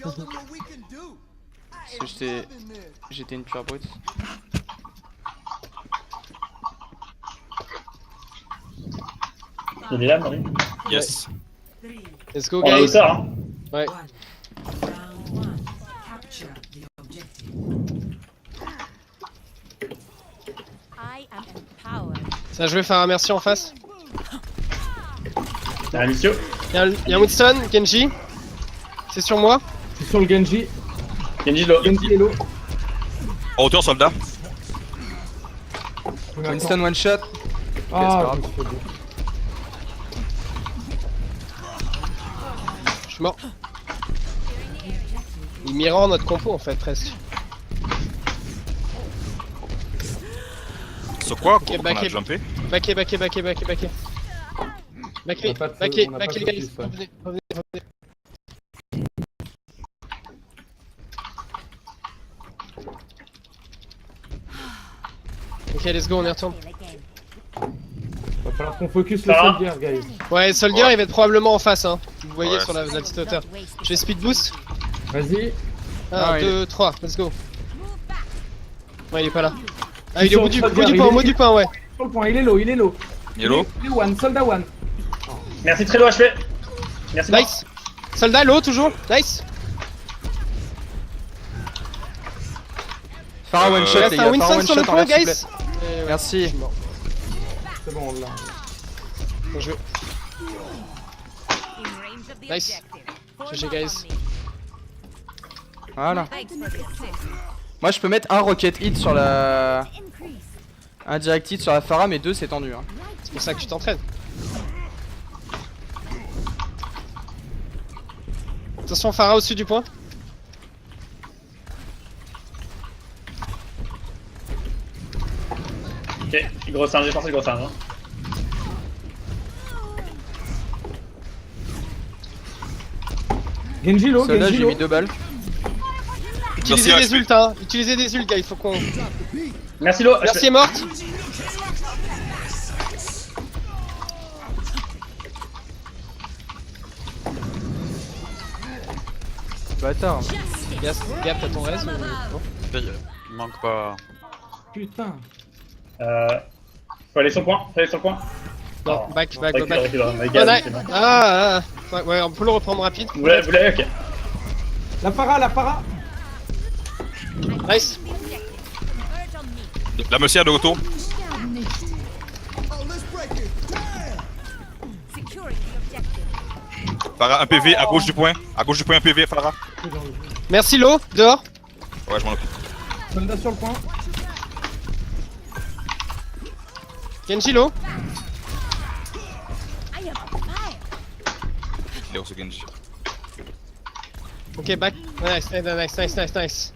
que j'étais une pure brute. Il est là, Marie. Yes. 3, Let's go On a guys. hauteur, hein. Ouais. 1. Round 1. Capture the objective. I am empowered. Ça je vais faire un merci en face. Y'a un Lucio. Y'a un Winston, Genji. C'est sur moi. Je suis sur le Genji. Genji low. Genji Hello. En hauteur, soldat. Winston one shot. Ah, c'est pas je me suis fait bon. Je suis mort. Il mirror notre compo en fait presque. Sur quoi Ok, qu'on back a it. jumpé? Backé. Backé On a pas de- les on a pas de guys. focus, ouais. Revenez. Ok, let's go, on y retourne. Va falloir qu'on focus le Ça va soldier, guys. Ouais, Soldier Ouais. il va être probablement en face, hein. Vous voyez Ouais, sur la petite hauteur. Je vais speed boost. Vas-y. 1, Ah, 2, 3, let's go. Ouais, il est pas là. Ah, Ils il est au sont bout du Soldier, point, il au est- bout du point, ouais. Sur le point, il est low. Hello? Il est one, soldat one. Merci, très low HP. Merci. Marc. Nice. Soldat low toujours. Nice. Farah one Il shot, Il les reste gars. un Farah Winston one sur le shot en point, l'air, s'il guys. vous plaît. Merci. C'est bon, on l'a. Bien joué. Nice. GG, guys. Voilà. Moi je peux mettre un rocket hit sur la. Un direct hit sur la Farah, mais 2 c'est tendu. Hein. C'est pour ça que tu t'entraînes. Attention, Farah au-dessus du point. Gros singe, j'ai pensé gros singe. Hein. Genji low, Soldat, Genji j'ai low. mis 2 balles. Utilisez Merci, des ults, hein. Utilisez des ults, gars, il faut qu'on... Merci Lo. Merci est morte. Bâtard. Gap, t'as ton res ou... non Il manque pas. Putain. Faut aller sur le point, faut aller sur le point. Non, back. Recule, Oh, my God, nice. c'est bon. Ouais, on peut le reprendre rapide. Vous l'avez, ok. La Pharah. Nice. La Mercière de retour. Farah, un PV à gauche du point. À gauche du point, un PV, Farah. Merci Lo, dehors. Ouais, je m'en occupe. Soldat sur le point. Genji Lo. Il est au Genji. Ok, back. Nice.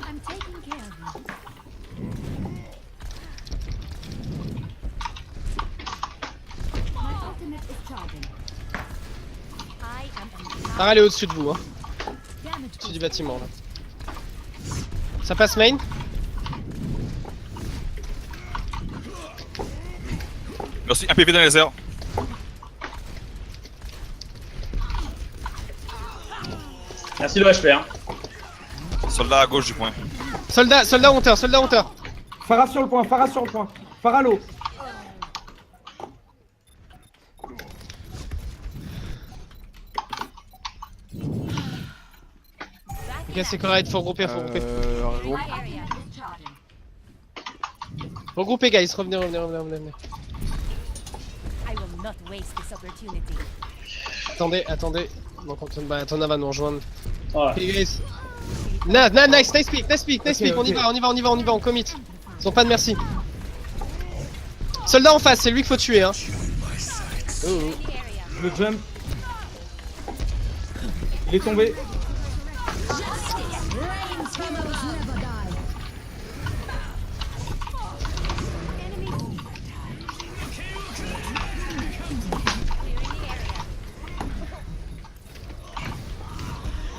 I'm taking care of you. My ultimate is charging. Farah, elle est au-dessus de vous, hein. Damage Au-dessus du bâtiment, là. Ça passe main. Merci, un PV dans les airs. Merci le HP. Hein. Soldat à gauche du point. Soldat honteur. Pharah sur le point. Pharah low. Ok, c'est correct, faut regrouper. Regroupe. Regroupez, guys, revenez. I will not waste this opportunity. Attendez. Donc, Antonin va nous rejoindre. Voilà. Ok, guys. Nice pick, Ok. on y va, on commit. Ils ont pas de merci. Soldat en face, c'est lui qu'il faut tuer, hein. Le jump. Il est tombé.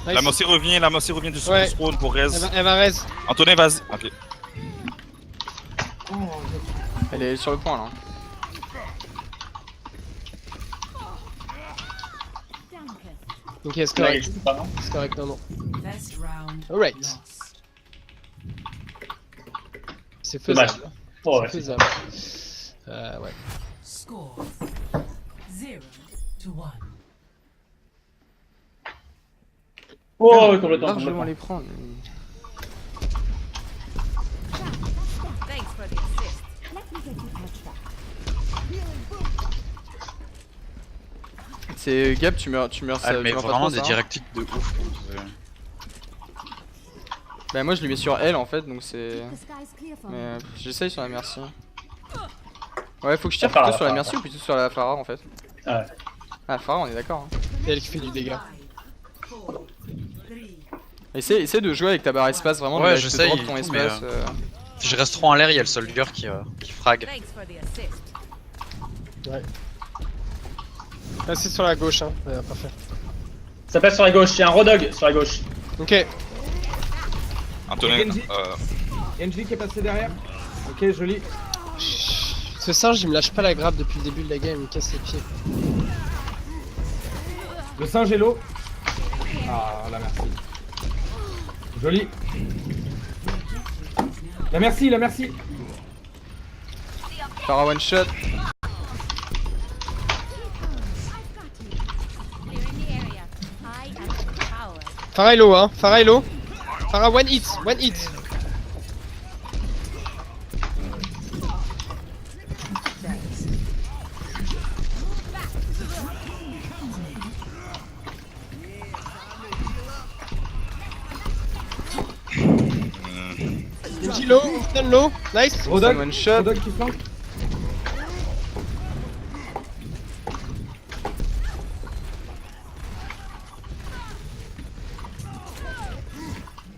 Nice. La Mercy revient du Ouais. spawn pour res. Elle va res. Antonin, vas-y. Ok. Elle est sur le point là. Ok, c'est Là, correct. il est pas, non. C'est correct, non. Best round. Alright. Lost. C'est Dommage. faisable. Oh, ouais, C'est c'est- faisable. Ouais. Score 0-1. Oh, complètement. Largement les prendre. Thanks for the assist. Let me get you patched up. C'est Gap, tu meurs ça. Elle met tu meurs pas vraiment trop, des ça, hein. directiques de ouf. Bah moi je lui mets sur elle en fait donc c'est. The sky's clear for Mais me. j'essaye sur la Mercy. Ouais faut que je tire La Pharah, plutôt sur la la Mercy Pharah. ou plutôt sur la Pharah en fait. Ouais. Ah Pharah on est d'accord. Hein. C'est elle qui fait du dégât. 5, 4, 3, Essaye de jouer avec ta barre espace vraiment. Ouais, de j'essaye drop et ton tout, mais, espace. Si je reste trop en l'air, il y a le soldier qui frag. Thanks for the assist. Là, c'est sur la gauche, hein. Ouais, parfait. Ça passe sur la gauche, il y a un Rodog sur la gauche. Ok. Antonin, Genji. Genji qui est passé derrière. Ok, joli. Ce singe, il me lâche pas la grappe depuis le début de la game, il me casse les pieds. Le singe est low. Ah, la merci. Joli. La merci. Pharah one shot. Clear in the area. I am the power. Farah est low, hein. Farah one hit. Genji low, stun low, nice. Rodog. One shot. Rodog qui flanque.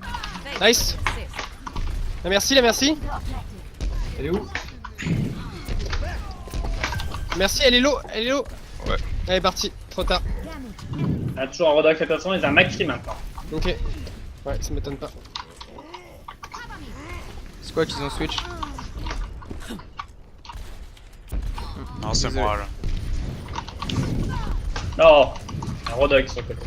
Thanks Nice. for the assist. La merci, la merci. Elle est où? Merci, elle est low, elle est low. Ouais. Elle est partie, trop tard. Il y a toujours un Rodok, attention, ils ont un Macri maintenant. Ok. Ouais, ça m'étonne pas. C'est quoi qu'ils ont switch? Non, c'est Désolé. moi là. Non, un Rodok sur le côté.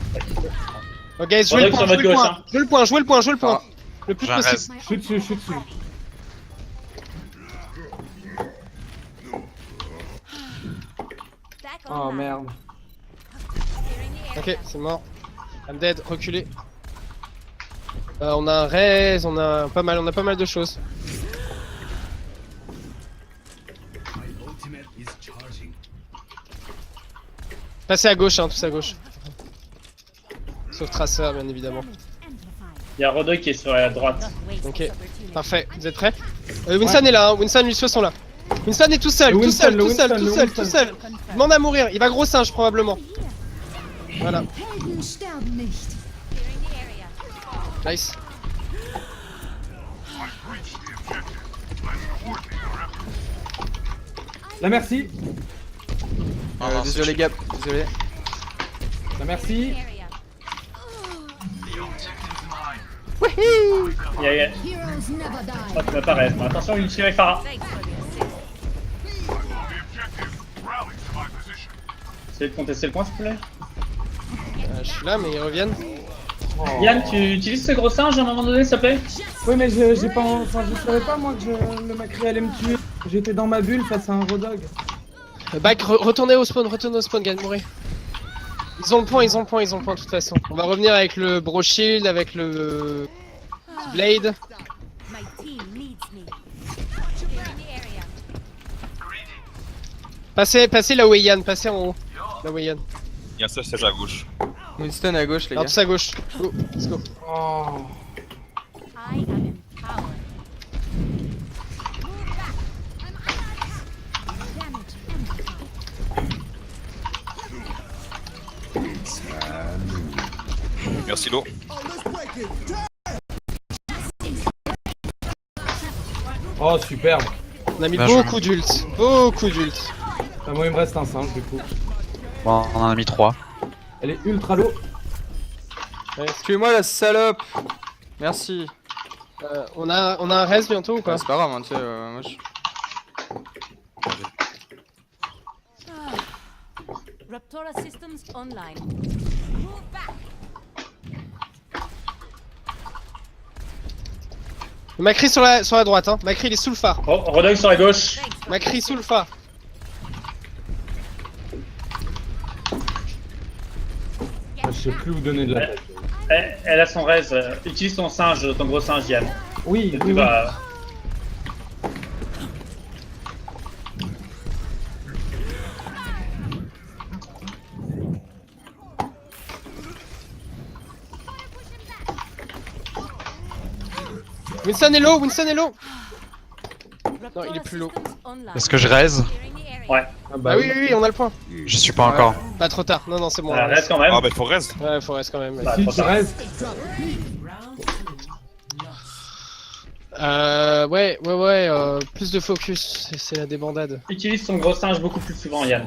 Ok, guys, jouez le Rodok point, sur votre jouez le gauche, point. hein. Jouez le point, jouez le point, jouez le point. Ah. Le plus J'ai un possible. reste. Je suis dessus, je suis dessus. Oh merde. Ok, c'est mort. I'm dead, reculez. On a un raise, on a pas mal de choses. Passez à gauche, hein, tous à gauche. Sauf Tracer, bien évidemment. Il y a Rodok qui est sur la droite. Ok, parfait. Vous êtes prêts? Winston est là, hein. Winston et Lucio sont là. Winston est tout seul, Le tout Winston, seul, le tout seul, Winston, tout le seul, Winston. tout seul. Demande à mourir, il va gros singe probablement. Voilà, Helden sterben nicht. nice. La merci. Non, non, Désolé, c'est- Gab, désolé. La merci. Il y a... Heroes never Oh, die. tu m'apparaît. Attention, Ulti avec Farah. Essayez de contester le point, s'il vous plaît. Je suis là, mais ils reviennent. Yann, tu utilises ce gros singe à un moment donné, s'il te plaît? Oui, mais j'ai pas, enfin, je savais pas moi que le Macri allait me tuer. J'étais dans ma bulle face à un Rodog. Back, retournez au spawn, Gagne mourir. Ils ont le point, ils ont le point, ils ont le point de toute façon. On va revenir avec le Bro Shield, avec le Blade. Passez là où est Yann, passez en haut. Là où est Yann. Il y a un seul siège à gauche. Winston à gauche, les Alors gars. tous à gauche. Go, let's go. Oh. Merci Lo. Oh, superbe. On a mis Bien joué. beaucoup d'ult. Beaucoup d'ult. Bah, moi, il me reste un singe du coup. Bon, on en a mis 3. Elle est ultra low. Tuez-moi la salope. Merci. On a un res bientôt ou pas? Ouais, c'est pas grave, hein, tu sais, moi je... Raptora systems online. Macri sur la droite, hein. Macri il est sous le phare. Oh, Rodok sur la gauche. Macri sous le phare. Ah, je sais plus où donner de la tête. Elle a son raise. Utilise ton singe, ton gros singe, Yann. Oui, Tu oui, oui. vas- Winston est low, Winston est low. Non, il est plus low. Est-ce que je raise? Ouais. Ah bah Ah oui, oui, oui, on a le point. Je suis pas encore. Pas trop tard. Non, non, c'est bon. on Reste quand même. Ah bah il faut reste. Ouais, faut rester quand même. Bah, Si trop tu tard. restes, Ouais, plus de focus, c'est la débandade. Utilise ton gros singe beaucoup plus souvent, Yann.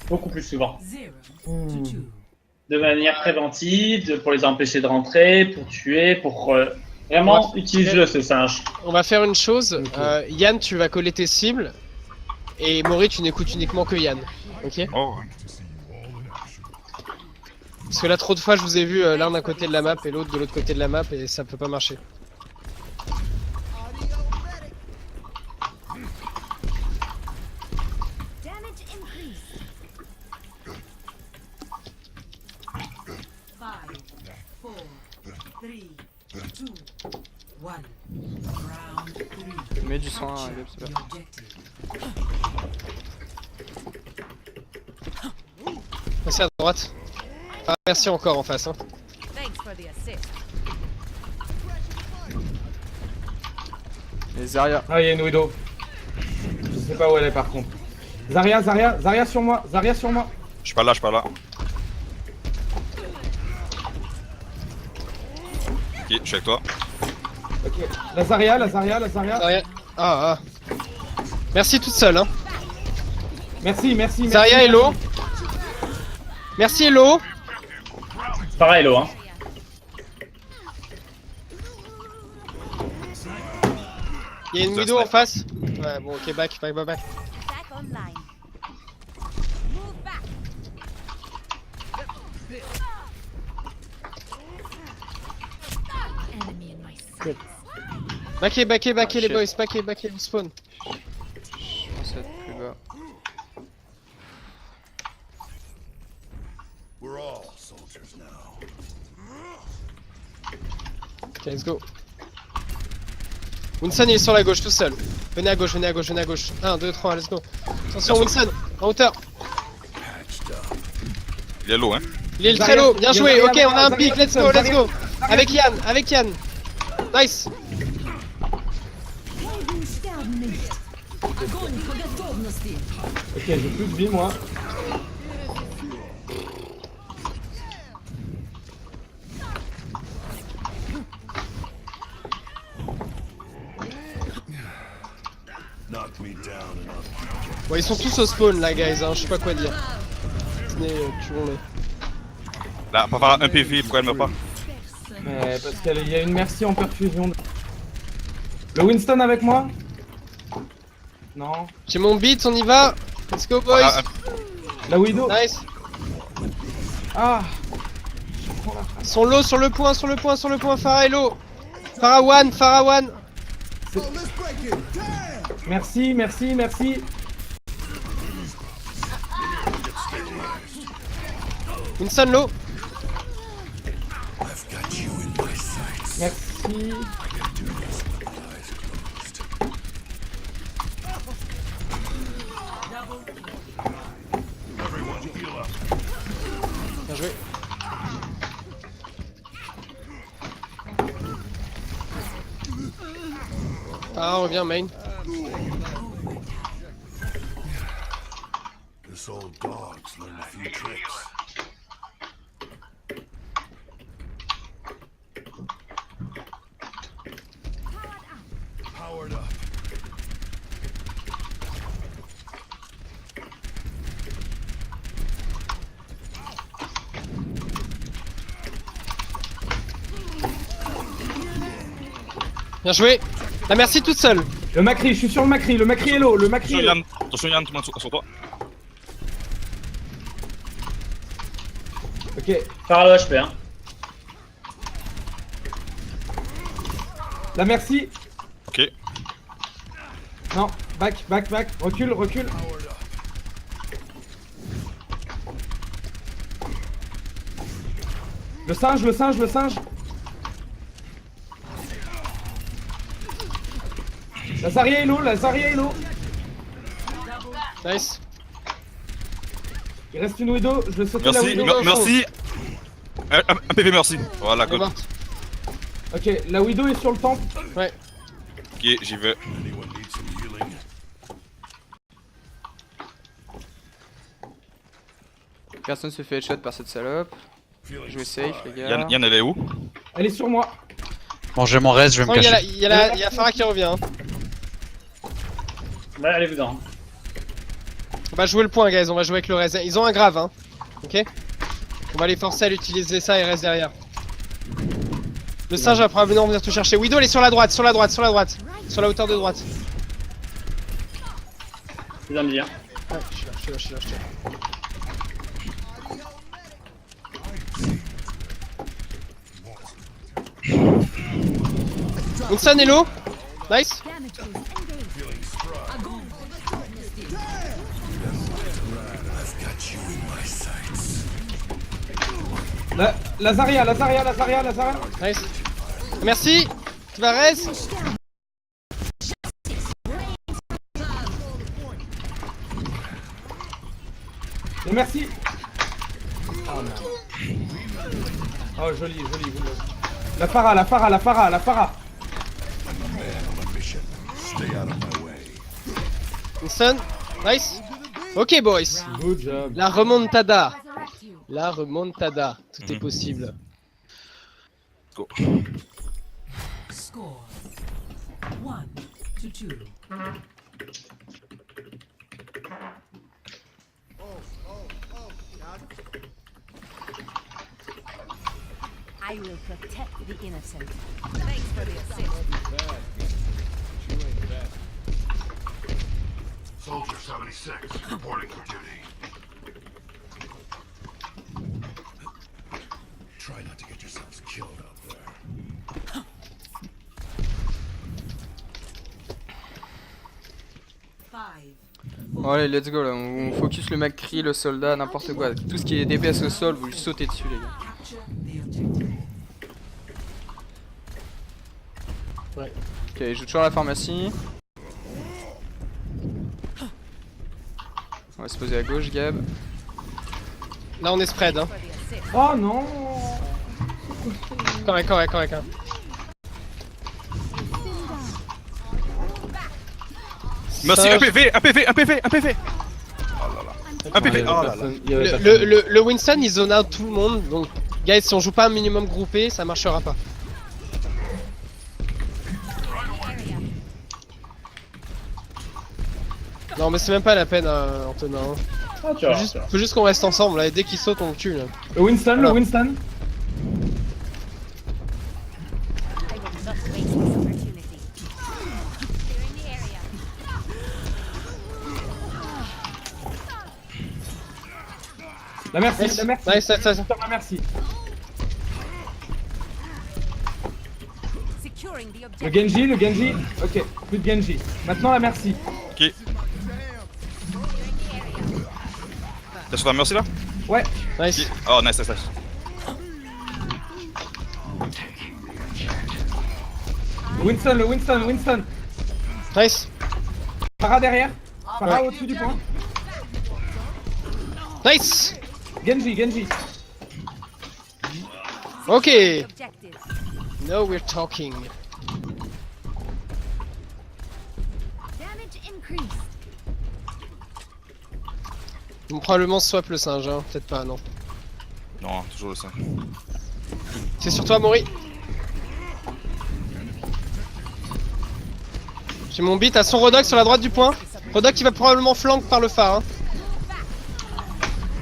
Beaucoup plus souvent. 0 to 2. De manière préventive, pour les empêcher de rentrer, pour tuer, pour... Vraiment, Ouais. utilise-le ce singe. On va faire une chose. Ok. Yann, tu vas coller tes cibles. Et Maury, tu n'écoutes uniquement que Yann. Ok? Oh. Parce que là, trop de fois, je vous ai vu l'un d'un côté de la map et l'autre de l'autre côté de la map et ça peut pas marcher. Damage increase. 5, 4, 3, 2, 1. Round 3. Mets du soin, Gab, c'est The là. objective. Passez à droite. Ah, merci encore en face. Hein. Thanks for the assist. Les Zarya. ah, il y a une Widow. Je sais pas où elle est par contre. Zarya sur moi, Zarya sur moi. Je suis pas là, je suis pas là. Ok, je suis avec toi. Ok. Lazaria, Lazaria. Zarya. Ah. Merci toute seule, hein. Merci. Zarya Hello. Merci Hello. Pareil, Hello, hein. Il y a une Widow en face. Ouais, bon, ok, back. Back online. Move back. Enemy in my sight. Backez les shit. boys, backez, vous spawn. Je pense être plus bas. Ok, let's go. Winston il est sur la gauche tout seul. Venez à gauche. 1, 2, 3, let's go. Attention Winston, en hauteur. Il est low, hein. Il est très low, bien joué. Ok, on a un pic, let's go. Zarya. Avec Yann. Nice. Ok, j'ai plus de vie moi. Bon, ils sont tous au spawn là, guys, hein, je sais pas quoi dire. Venez, tuons-les. Là, on peut faire un PV, pourquoi elle meurt pas? Mais parce qu'il y a une merci en perfusion. Le Winston avec moi? Non. J'ai mon beat, on y va. Let's go, boys. La Widow? Nice. Ah. Ils sont low sur le point. Farah est low. Farah one. Merci. Winston low. Merci. Bien joué. Ah, on revient main. This old dog's learned a few tricks. Powered up. Bien joué. La merci toute seule. Le Macri, je suis sur le Macri est low, le Macri est low. Attention Yann, tout le monde sur toi. Ok, Farah low HP, hein. la merci. Ok. Non, back, recule. Le singe. La Zarya est low. Nice. Il reste une Widow, je vais sauter la Merci, Widow. merci. Un PV, merci. Voilà, Elle est good. morte. Ok, la Widow est sur le temple. Ouais. Ok, j'y vais. Anyone need some healing? Personne se fait headshot par cette salope. Jouez safe les gars. Yann, elle est où? Elle est sur moi. Bon, j'ai mon reste, je vais Oh, me il y a cacher. il y a Farah qui revient. Hein. Ouais, allez dedans. On va jouer le point, guys. On va jouer avec le reste. Ils ont un grave, hein. Ok. On va les forcer à l'utiliser ça et reste derrière. Le singe va probablement venir te chercher. Widow, elle est sur la droite. Sur la hauteur de droite. C'est bien dit, hein. Ouais, je suis là. Winston est low. Nice. La Zarya. Nice. Merci. Tu vas res. La merci. Oh joli. La Farah. Stay out of my way. Winston. Nice. Ok, boys. Good job. La remontada. Resurrect you. Tout est possible. Go. Score 1-2. I will protect the innocent. Thanks for the assist. Soldier 76, reporting for duty. Try not to get yourselves killed out there. Bon allez, let's go là, on focus le McCree, le soldat, n'importe quoi. Tout ce qui est DPS au sol, vous lui sautez dessus les gars. Capture the objective. Ouais. Ok, il joue toujours à la pharmacie. On va se poser à gauche, Gab. Là, on est spread. Hein. Oh non. Correct. Merci, Ça, un PV. Oh là là. Un PV. Oh là là. Le Winston, il zone out tout le monde. Donc, guys, si on joue pas un minimum groupé, ça marchera pas. Non, mais c'est même pas la peine, Antonin. Hein. Ah, tu vois, Faut juste qu'on reste ensemble, là, et dès qu'il saute, on le tue. Là. Le Winston, Voilà. le Winston. I will not waste this opportunity. Clearing the area. La merci, Nice, la merci. nice. La merci. Securing the Le objective. Genji. Ok, plus de Genji. Maintenant la merci. Ok. T'as sur la merci là? Ouais. Nice. Ok. Oh, nice. Le Winston. Nice. Farah derrière. Farah au-dessus du point. Nice. Genji. Ok. The objective. Now we're talking. Damage increased. On probablement swap le singe, hein. Peut-être pas, non. Non, toujours le 5. C'est sur toi, Mori. J'ai mon beat à son Rodok sur la droite du point. Rodok qui va probablement flank par le phare. Hein.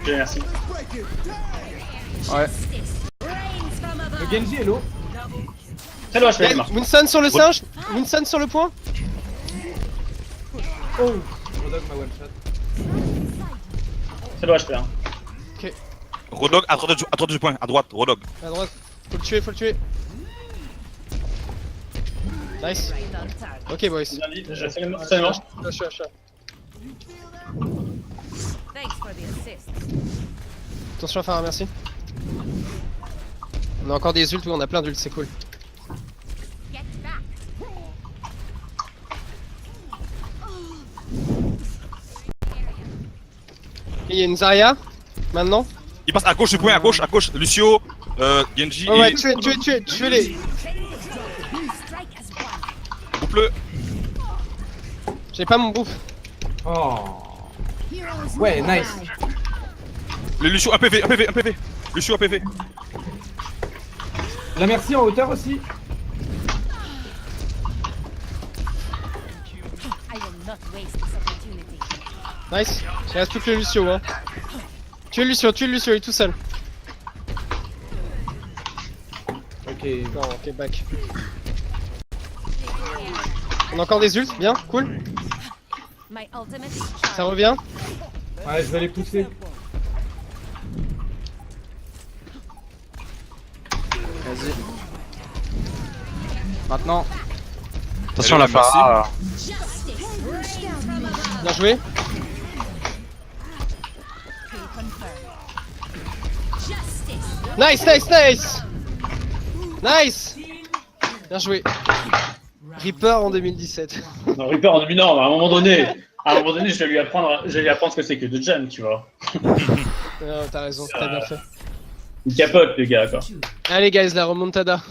Ok, merci. Ouais. Le Genji est low. Très loin, je fais mort. Winston sur le singe. Winston sur le point. Oh. Rodog m'a one shot. Très loin, je fais. Rodog à droite du point, à droite, Rodog. À droite. Faut le tuer. Nice. Ok, boys. Bien dit, absolument. Lâche. Thanks for the assist. Attention à faire un merci. On a encore des ults, oui, on a plein d'ults, c'est cool. Get back. Il y a une Zarya, maintenant. Il passe à gauche du point, à gauche, Lucio, Genji Oh ouais, et... tuez-les. Strike as one. Coupe-le. J'ai pas mon bouffe. Oh. Ouais, nice. Le Lucio, un PV. Lucio, un PV. La merci en hauteur aussi. I will not waste this opportunity. Nice. Il reste plus que le Lucio, hein. Tuez le Lucio, il est tout seul. Ok. Non, ok, back. On a encore des ults, bien, cool. My ultimate is Ça revient. Ouais, je vais les pousser. Vas-y. Maintenant. Attention la Farah. Bien joué. Nice. Bien joué. Reaper en 2017. Non, Reaper en 2000 ans, à un moment donné, je vais lui apprendre ce que c'est que de jam, tu vois. Non, t'as raison, t'as bien fait. Il capote, le gars, quoi. Allez, guys, la remontada.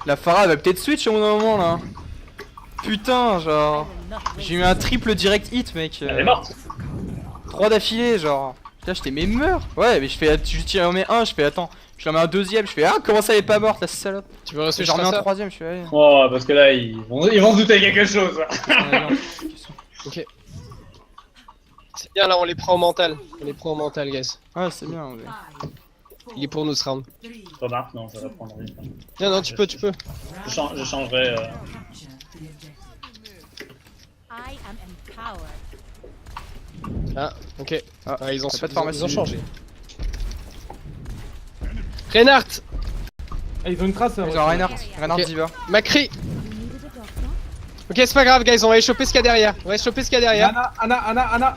La Farah va peut-être switch au bout d'un moment là. Putain, genre. J'ai eu un triple direct hit, mec. Elle est morte. 3 d'affilée, genre. Là, j'étais mais meurs. Ouais, mais je fais. Tu tires en mets un, je fais attends. Je la mets un deuxième, je fais ah comment ça elle est pas morte la salope. Tu veux rester J'en remets un ça? troisième, je fais ouais. Oh, parce que là, ils vont se douter quelque chose. Ok. C'est bien là, on les prend au mental. On les prend au mental, guys. Ouais c'est bien. Ouais. Il est pour nous ce round. Remarque, non, je vais prendre lui. Non, non, tu peux. Je changerai. I am empowered. Ah, ok. Ah, Ils ont pas de pharmacie. ils ont changé. Reinhardt. Ah, ils ont une trace. Ils ont Reinhardt Ok. Diva. Macri. You needed a doctor? Ok, c'est pas grave, guys, on va aller choper ce qu'il y a derrière. On va aller choper ce qu'il y a derrière. Anna.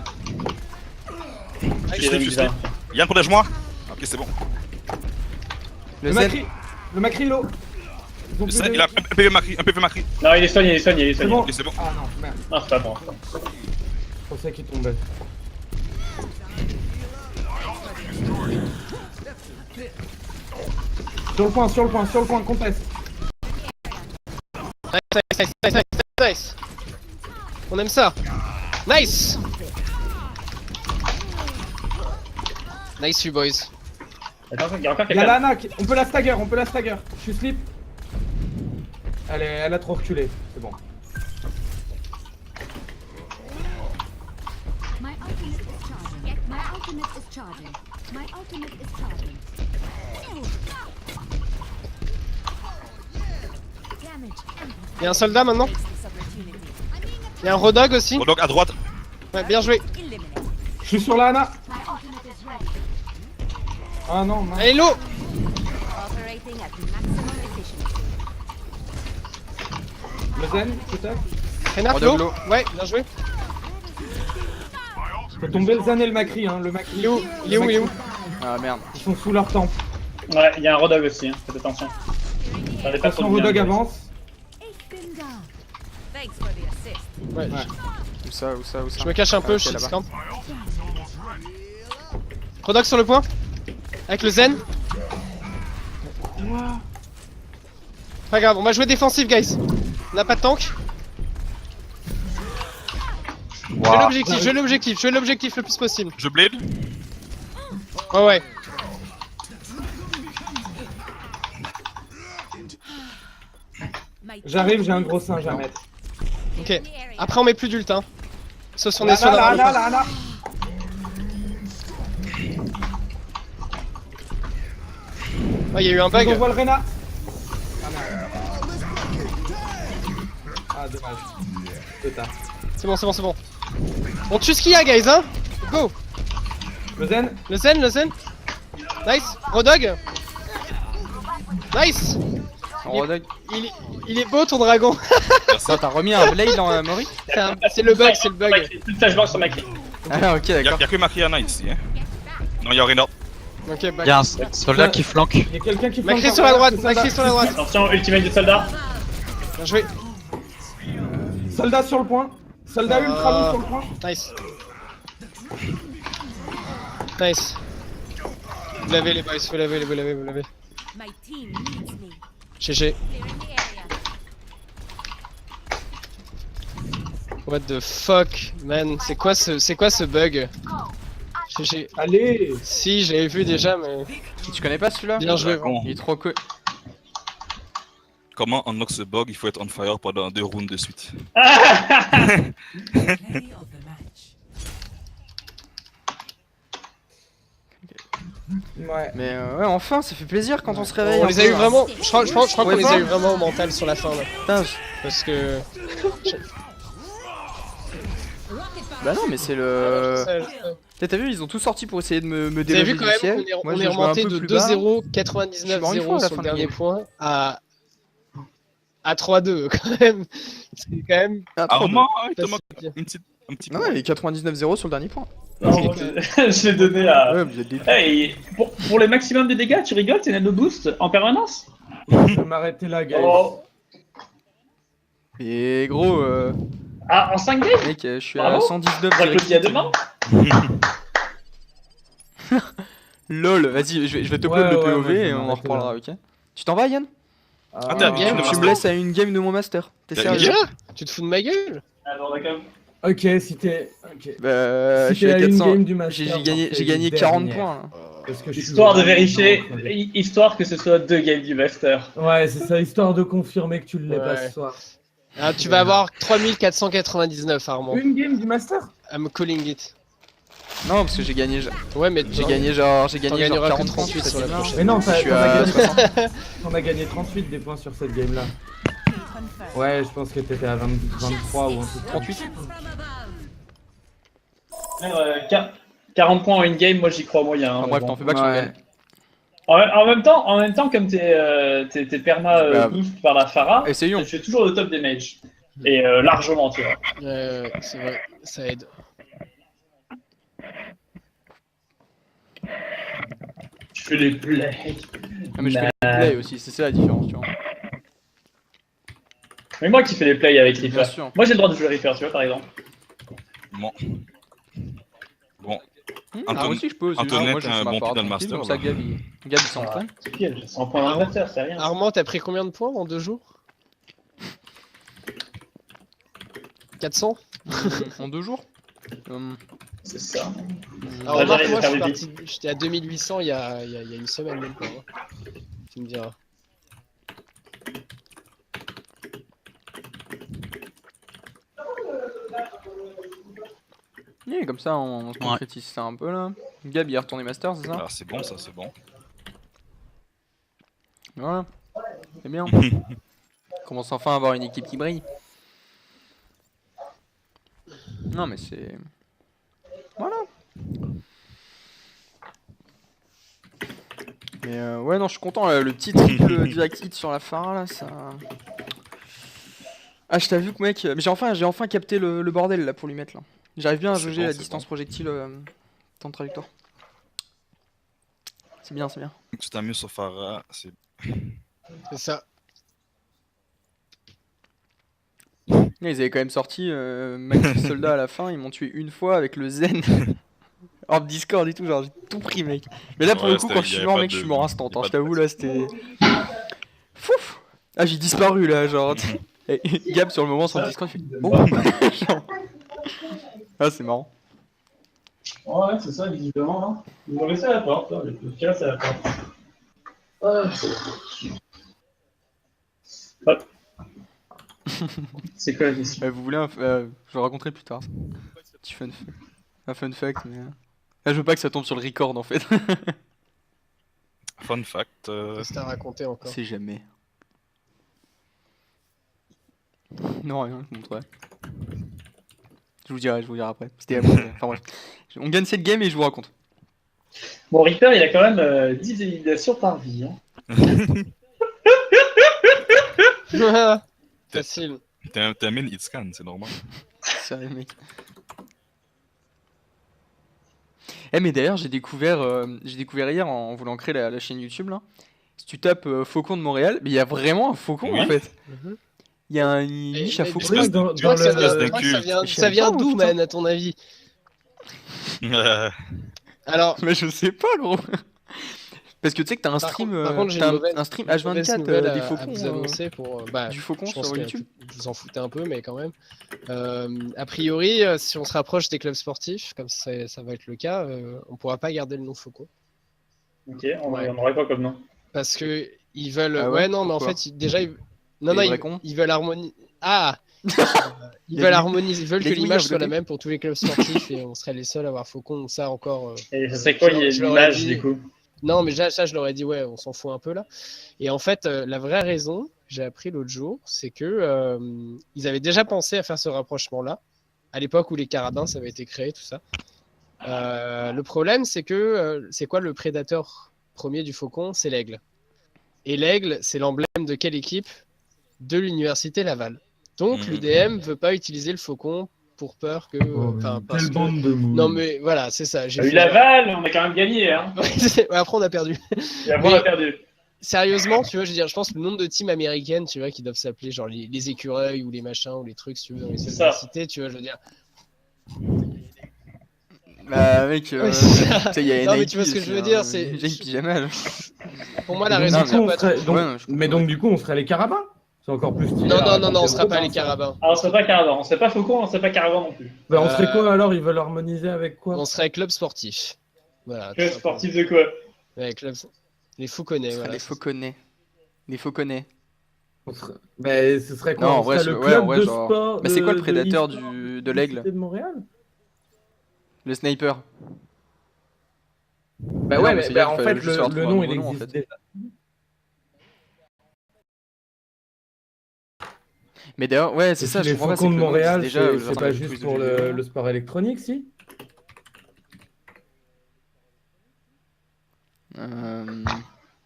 Je suis. Yann, protège-moi. Ok, c'est bon. Le Zen. Le Macri low. Ils ont plus de- Il a un PV Macri. Non, il est soigné. C'est bon. Ok, c'est bon. Ah non, merde. Non, c'est pas bon. Je pensais qu'il tombait. Sur le point, conteste. Nice. On aime ça. Nice. Nice, you boys. Attends, il y a encore Il y a quelqu'un. Lana, on peut la stagger. Je suis slip. Elle a trop reculé, c'est bon. My ultimate is charging. My ultimate is charging. My ultimate is charging. Damage. Il y a un soldat maintenant. Il y a un Rodog aussi. Rodog à droite. Ouais, bien joué. Je suis sur Lana. My ultimate is ready. Ah non, mince. Hello. Operating at maximum efficiency. Le Zen, peut-être. Reinhardt, Rodog low. Ouais, bien joué. Faut tomber le Zen et le Macri, hein. Le Macri. Il est où Ah merde. Ils sont sous leur temple. Ouais, il y a un Rodog aussi, faites attention. Attendez pas trop Attention, de Rodog bien. avance. It's been done. Thanks for the assist. Ouais, Ouais. Où ça je me cache un peu, Ah, ok, je suis là-bas. discount. Rodog sur le point. Avec le Zen. Pas grave, on va jouer défensif, guys. On n'a pas de tank. Je vais l'objectif le plus possible. Je blade. Ouais. My J'arrive, j'ai un gros singe à mettre. Ok. Après, on met plus d'ult, hein. Sauf si on est sur Lana. Oh, il y a eu un On bug. voit le Rena. Ah merde. Ah dommage. C'est tard. C'est bon. On tue ce qu'il y a, guys, hein. Go. Le Zen. Le Zen. Nice. Rodog. Nice. Rodog. Il est beau ton dragon. Ça t'as remis un blade en Mori. C'est le bug. Plus de flashbang sur Macri. Ah ok Y'a d'accord. que Mariana ici. Hein. Non, y'a Reinhardt. Ok, Il bug. y a un soldat qui flanque. Il y a quelqu'un qui Macri flanque sur la par droite. derrière, Macri sur la droite. Attention, ultimate du soldat. Bien joué. Soldat sur le point. Soldat ultra lourd sur le point. Nice. Nice. Vous l'avez les boys, vous l'avez. my team needs me. GG. Clearing the area. What the fuck, man. C'est quoi ce bug? GG. Allez. Si, j'avais vu déjà, mais... Tu connais pas celui-là? Bien joué. Dragon. Il est trop cool. Comment unlock ce bug? Il faut être on fire pendant 2 rounds de suite. Play of the match. Ouais. Mais ouais enfin ça fait plaisir quand on se réveille. On un les a peu, eu hein. vraiment... Je crois qu'on Ouais, les pas. a eu vraiment au mental sur la fin, là. Putain, Parce que... bah non mais c'est le... T'as vu ils ont tout sorti pour essayer de me Vous avez déloger vu quand du même ciel. qu'on est, Moi, on je est jouais un remonté peu de plus bas. 2-0, Je suis mort une fois 99-0 à la sur fin le de la dernier game. point à 3-2 quand même. C'est quand même... Ah, Ah, trop vraiment? bien. Il te pas manque si pire. un petit Ah ouais, et 99-0 sur le dernier point. Non, je l'ai donné à. Ouais, vous êtes des... Hey, pour les maximum de dégâts, tu rigoles, c'est nano boost en permanence? Je vais m'arrêter là, guys. Oh. Et gros, Ah, en 5 games? mec, je suis Bravo. à 119 On applaudit à demain? LOL, vas-y, je vais te Ouais, le ouais, POV moi, je vais et on en m'arrêter reparlera, ok? Tu t'en vas, Yann? Ah, t'es habitué game, de Tu master. me laisses à une game de mon master. T'es T'as sérieux? une Déjà? Tu te fous de ma gueule? Alors, d'accord. Ok, si t'es. Ok. Bah, Si je suis t'es à à une 400. game du master, J'ai gagné parfait, 40 dernière. points là. Parce que je suis Histoire de vraiment vérifier, crevé. histoire que ce soit 2 games du master. Ouais, c'est ça, histoire de confirmer que tu l'es pas Ouais. ce soir. Ah, tu vas avoir 3499, Armand. Une game du master? I'm calling it. Non, parce que j'ai gagné. Ouais, mais J'ai gagné genre. J'ai T'en gagné genre gagneras que 40 points 38 cette sur la game-là. prochaine. Mais non, Je suis t'en as à gagné 60. On a gagné 38 des points sur cette game là. Ouais, je pense que t'étais à 23 ou un truc. 38. 40 points en une game, moi j'y crois moyen. hein, Enfin, mais bref, bon. t'en fais pas que je t'en Ouais. gagne. En même temps, comme t'es perma Bah, boost par la Pharah, essayons. je suis toujours au top des mages. Et largement, tu vois. c'est vrai, ça aide. Je fais les plays. Ah, mais je fais les plays aussi, c'est ça la différence, tu vois. Mais moi qui fais les plays avec Bien Reaper. sûr. Moi j'ai le droit de jouer Reaper, tu vois, par exemple. Bon. Bon. Ah, moi aussi je peux. c'est juste que Antoinette moi je a suis un ma bon part pied dans le tranquille, master, comme ça là. Gab il s'entraîne. J'ai 100 points dans le master, c'est rien. Armand, t'as pris combien de points en 2 jours 400. En 2 jours. C'est ça. Alors, Ah, remarque, j'arrive moi à je faire suis des parti, j'étais à 2800 il y a une semaine même pas. Hein. Tu me diras. Et comme ça on se concrétise ça un peu là. Gab il est retourné master, c'est ça? Ah, c'est bon, ça, c'est bon. Voilà. C'est bien. On commence enfin à avoir une équipe qui brille. Non mais c'est... Voilà. Mais ouais non je suis content, le petit triple direct hit sur la Pharah là, ça... Ah je t'avoue que mec, mais j'ai enfin capté le bordel là pour lui mettre là. J'arrive bien à C'est jauger bon, la c'est distance bon. projectile temps de trajectoire. C'est bien, c'est bien. Tu t'amuses sur Pharah, c'est... C'est ça. Là, ils avaient quand même sorti Max Soldat à la fin, ils m'ont tué une fois avec le Zen. Hors Discord et tout, genre j'ai tout pris mec. Mais là pour Ouais, le coup quand je suis mort mec je suis mort instant, hein, je t'avoue là c'était... Fouf. Ah j'ai disparu là genre... Et Gab sur le moment sur le Discord il fait... Oh. Ah c'est marrant. Ouais, c'est ça, visiblement. Hein. Ils m'ont laissé à la porte, hein, le casse à la porte. Hop. C'est quoi la question? Vous voulez je le raconterai plus tard. Petit fun fact mais... Là je veux pas que ça tombe sur le record en fait. Fun fact. Qu'est-ce que t'as raconté encore? C'est jamais. Non rien, je montrerai. Je vous dirai après. C'était à moi. Enfin bref. On gagne cette game et je vous raconte. Bon, Reaper, il a quand même 10 éliminations par vie. Hein. Facile. T'as mis le hit scan, c'est normal. Sérieux mec. Eh mais d'ailleurs j'ai découvert hier en voulant créer la chaîne YouTube là. Si tu tapes Faucon de Montréal, mais il y a vraiment un faucon Oui. en fait. Mhm. Il y a une niche à Mais faucon. Oui, dans Tu crois que ça le- vient, d'un tu crois que ça culte. vient, Je ça savais vient pas, d'où, putain. man, à ton avis? Alors, Mais je sais pas gros. Parce que tu sais que t'as un Par stream, contre- par contre, j'ai t'as une mauvaise- un stream mauvaise H24 nouvelle des à faucons. vous annoncer pour Du faucon je pense sur que YouTube. vous en foutez un peu, mais quand même. A priori, si on se rapproche des clubs sportifs, comme ça va être le cas, on pourra pas garder le nom Faucon. Ok, on Ouais. aurait quoi comme nom? Parce que ils veulent. Ah ouais, ouais, non, mais en pourquoi fait, déjà, non, Les non, vrais cons ils veulent harmoniser. Ah Ils Les veulent nuls. harmoniser, ils veulent que Les nuls, l'image vous soit la donnez. même pour tous les clubs sportifs et on serait les seuls à avoir Faucon, donc ça encore. Et ça serait quoi je leur ai l'image dit- du coup? Non, mais ça, je leur ai dit, ouais, on s'en fout un peu là. Et en fait, la vraie raison, j'ai appris l'autre jour, c'est que ils avaient déjà pensé à faire ce rapprochement-là, à l'époque où les carabins, ça avait été créé, tout ça. Le problème, c'est que c'est quoi le prédateur premier du faucon? C'est l'aigle. Et l'aigle, c'est l'emblème de quelle équipe? De l'université Laval. Donc, Mhm. l'UDM veut pas utiliser le faucon pour peur que. Enfin, parce Quelle que- bande de moules. Non, mais voilà, c'est ça. J'ai T'as eu fait- Laval, on a quand même gagné, hein. Ouais, après, on a perdu. Et après, on a perdu. Sérieusement, tu vois, je veux dire, je pense que le nombre de teams américaines, tu vois, qui doivent s'appeler genre les écureuils ou les machins ou les trucs, si tu veux, dans les C'est ça. universités, tu vois, je veux dire. Bah mec, Ouais, c'est ça. tu sais, il y a Non, mais Nike tu vois ce que aussi, je veux hein, dire, c'est- J'ai une pyjama là. Pour moi, la Donc, raison du coup, tient on pas serait- donc- Ouais, non, je mais donc du coup, on serait les carabins. C'est encore plus stylé. Non, à non, non, non, on raconter sera aux pas les copains, ça. carabins. Ah, on serait pas caravan, on serait pas faucon, on serait pas caravan non plus. Bah, on serait Euh, quoi alors? Ils veulent harmoniser avec quoi? On serait club sportif. Voilà. tout Club simplement. sportif de quoi? Ouais, club. Les Fauconnais, voilà. Les Fauconnais. Les Fauconnais. Mais ce serait quoi? Non, en On vrai, serait le ouais, en club vrai, de genre- sport. Mais c'est quoi le de prédateur e-sport de l'aigle? de Montréal? Le sniper. Bah Mais ouais, non, mais mais c'est dire en qu'il fait, fallait juste faire le trouver un nom il nouveau nom, en existe fait. déjà. Mais d'ailleurs, ouais, c'est Et ça, puis je les comprends pas, Faucons c'est de que le nom existe Montréal, déjà, c'est genre, pas avec tous juste les pour jeux vidéo. le sport électronique, si?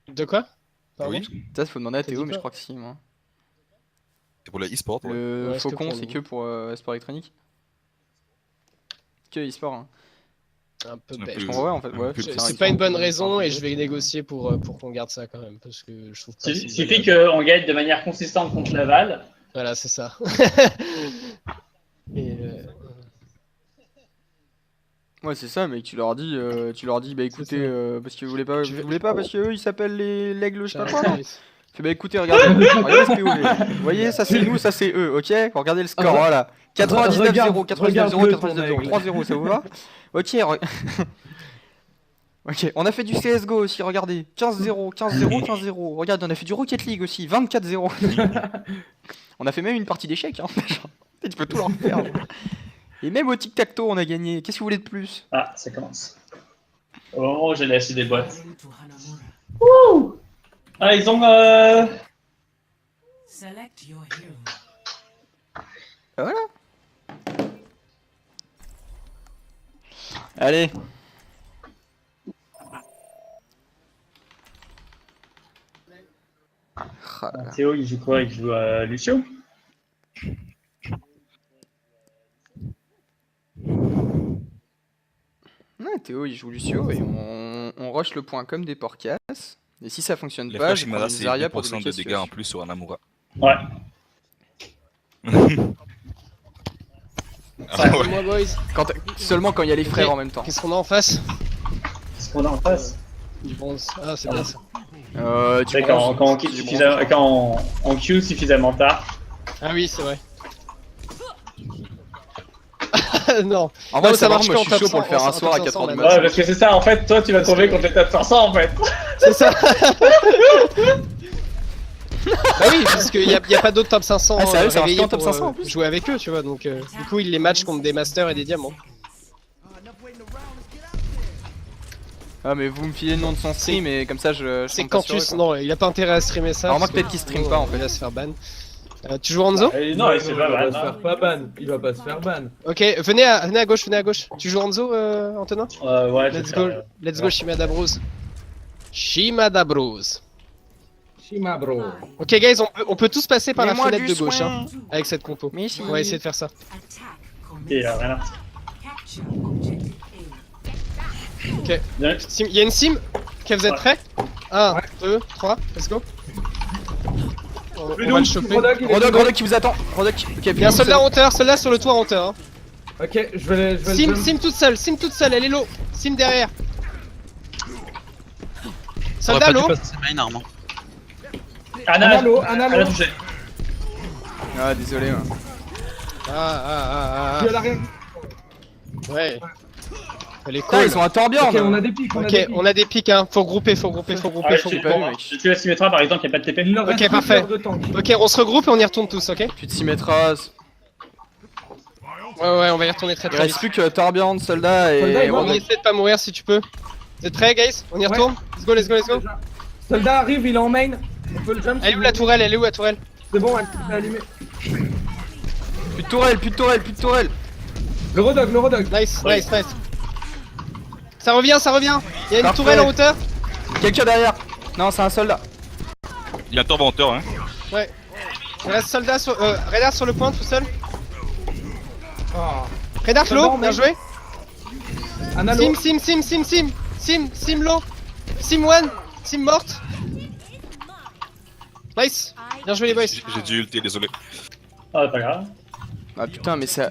De quoi? Pardon? Oui, Ça, faut demander à T'as Théo, dit mais je quoi? crois que si, moi. c'est pour le e-sport. Ouais. Le Ouais, c'est que Faucon, pour c'est nous. que pour sport électronique. Que e-sport, hein. Un peu C'est un bête. peu- Je comprends, ouais, en fait, ouais. peu- c'est un C'est truc pas un une bonne peu- raison un peu et je bête. vais négocier pour qu'on garde ça quand même parce que je trouve pas. que c'est une Suffit bonne raison. qu'on gagne de manière consistante contre Laval. Voilà, c'est ça. Et Ouais, c'est ça, mec, tu leur dis, bah écoutez, ça. parce que vous voulez pas, Je vais- vous voulez pas, parce que eux, ils s'appellent l'aigle, je sais pas quoi, non? Guys. Fait bah écoutez, regardez, regardez ce que vous voulez. Vous voyez, ça c'est nous, ça c'est eux, ok? Regardez le score, voilà. 99-0, 99-0, 99-0, 3-0, ça vous va? Ok, ok, on a fait du CSGO aussi, regardez. 15-0, 15-0, 15-0. Regardez, on a fait du Rocket League aussi, 24-0. On a fait même une partie d'échecs, hein. Tu peux tout leur faire. Et même au tic-tac-toe, on a gagné. Qu'est-ce que vous voulez de plus? Ah, ça commence. Au moment où j'ai lâché des boîtes. Go to Hanamura. Ah, ils ont. Select your hero. Ah, voilà. Allez. Ah là là. Théo, il joue quoi? Il joue Lucio? Ouais, Théo il joue Lucio et on rush le point comme des porcasses. Et si ça fonctionne Les pas, flashs je vais prendre Imada, une c'est Zarya pour 10% débloquer de ce dégâts en flash. plus sur Anamura. Ouais. Ah ouais. Moi, boys, Seulement quand il y a les frères Ok. en même temps. qu'est-ce qu'on a en face? Qu'est-ce qu'on a en face? Du bronze. Ah, c'est bien ça. Tu C'est quand on quitte quand on queue suffisamment tard. Ah oui, c'est vrai. non. En vrai, Non, ça marche marche, moi que je en suis chaud pour le top faire 100, un soir à en top 4h du 500, matin. Ouais, parce que c'est ça, en fait, toi tu vas tomber contre les top 500 en fait. C'est ça. Bah oui, parce qu'il n'y a pas d'autres top 500 Ah, sérieux, ça marche réveillés qu'en top pour, 500 en plus jouer avec eux, tu vois. Donc, du coup, ils les matchent contre des masters et des diamants. Ah, mais vous me filez le nom de son stream et comme ça je. C'est tombe pas sur eux, Cantus, quoi. non, il a pas intérêt à streamer ça. Alors, moi, parce peut-être que qu'il stream sinon, pas, en fait. Il va se faire ban. Tu joues Hanzo? Non, il s'est pas va mal. se faire pas ban. Il va pas se faire ban. Ok, venez à gauche, venez à gauche. Tu joues Hanzo, Antonin? Ouais, Let's go, Shimada Bros. Shimada Bros. Shima bro. Ok, guys, on peut tous passer par la Mets-moi fenêtre du de gauche, soin. hein, avec cette compo. Mais si. On va essayer de faire ça. Attack Et commence. rien. Capture objective A. Ok, Bien. il y a une sim. Ok, vous êtes Ouais. prêts? 1, Ouais. 2, 3, let's go. On va donc, le choper. Rodog qui vous attend. Rodog qui. Ok, Il y a un soldat en hauteur, soldat sur le toit en hauteur. Hein. Ok, je vais le Sim, jump. sim toute seule, elle est low. Sim derrière. T'aurais Soldat pas dû low. passer main arme. Analo. Anna touché. Ah, désolé. Ouais. Ah. Tu es à l'arrière. Ouais. Elle est Putain, cool. ils sont à Torbjorn. Ok, on a des pics. Ok, on a des pics, hein. Faut regrouper. Ah, j'ai pas vu, mec. tu laisses Symmetra par exemple, il n'y a pas de TP. Il leur Ok, reste parfait. plus de temps. Ok, on se regroupe et on y retourne tous, ok? Tu te s'y mettras. Ouais, on va y retourner très Il très reste vite. plus que Torbjorn, soldat Soldat et. est mort. On Rodog. essaie de pas mourir si tu peux. Vous êtes prêts, guys? On y Ouais. retourne? Let's go. Soldat arrive, il est en main. On peut le jump. Elle est où la tourelle? C'est bon, elle s'est allumée. Plus de tourelle. Le Rodog. Nice. Ça revient. Il y a une Parfait. tourelle en hauteur. Quelqu'un derrière. Non, c'est un soldat. Il y a un tormenteur, hein. Ouais. Il reste soldat sur. Radar sur le point tout seul. Ah. Radar Soldat low, en bien main. joué. Analo. Sim low. Sim one. Sim morte. Nice. Bien joué les boys. J'ai dû ulter, désolé. Ah, pas grave. Ah putain, mais ça.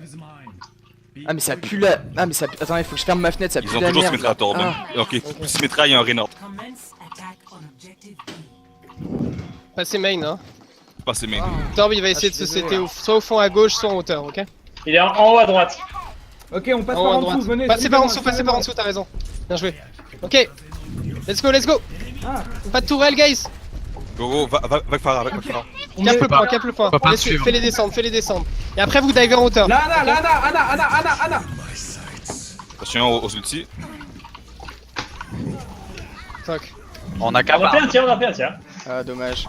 Ah, mais ça pue la. Ah, mais ça. Attendez, faut que je ferme ma fenêtre, ça pue Ils ont la toujours merde. Symmetra à Torben. Ah. Ok, Symmetra, il y a un Reynard. Commence attack on objective B. Passez main, hein. Pas ses mains. Torb il va essayer de se setter soit au fond à gauche, soit en hauteur, ok? Il est en haut à droite. Ok, on passe En haut par à en droite. dessous. Venez. Passez par en suivez-moi, dessous, t'as raison. Bien joué. Ok. Let's go, let's go. Ah, Pas de tourelle, guys. Go, va avec Farah, avec Farah. on Cap est- le point, cap le point. peut pas Laisse- suivre. Fais-les descendre, fais-les descendre. Et après, vous divez en hauteur. Là, Anna. Attention aux ultis. Fuck. On a On a qu'à fait un tir, on a fait un tir. Ah, dommage.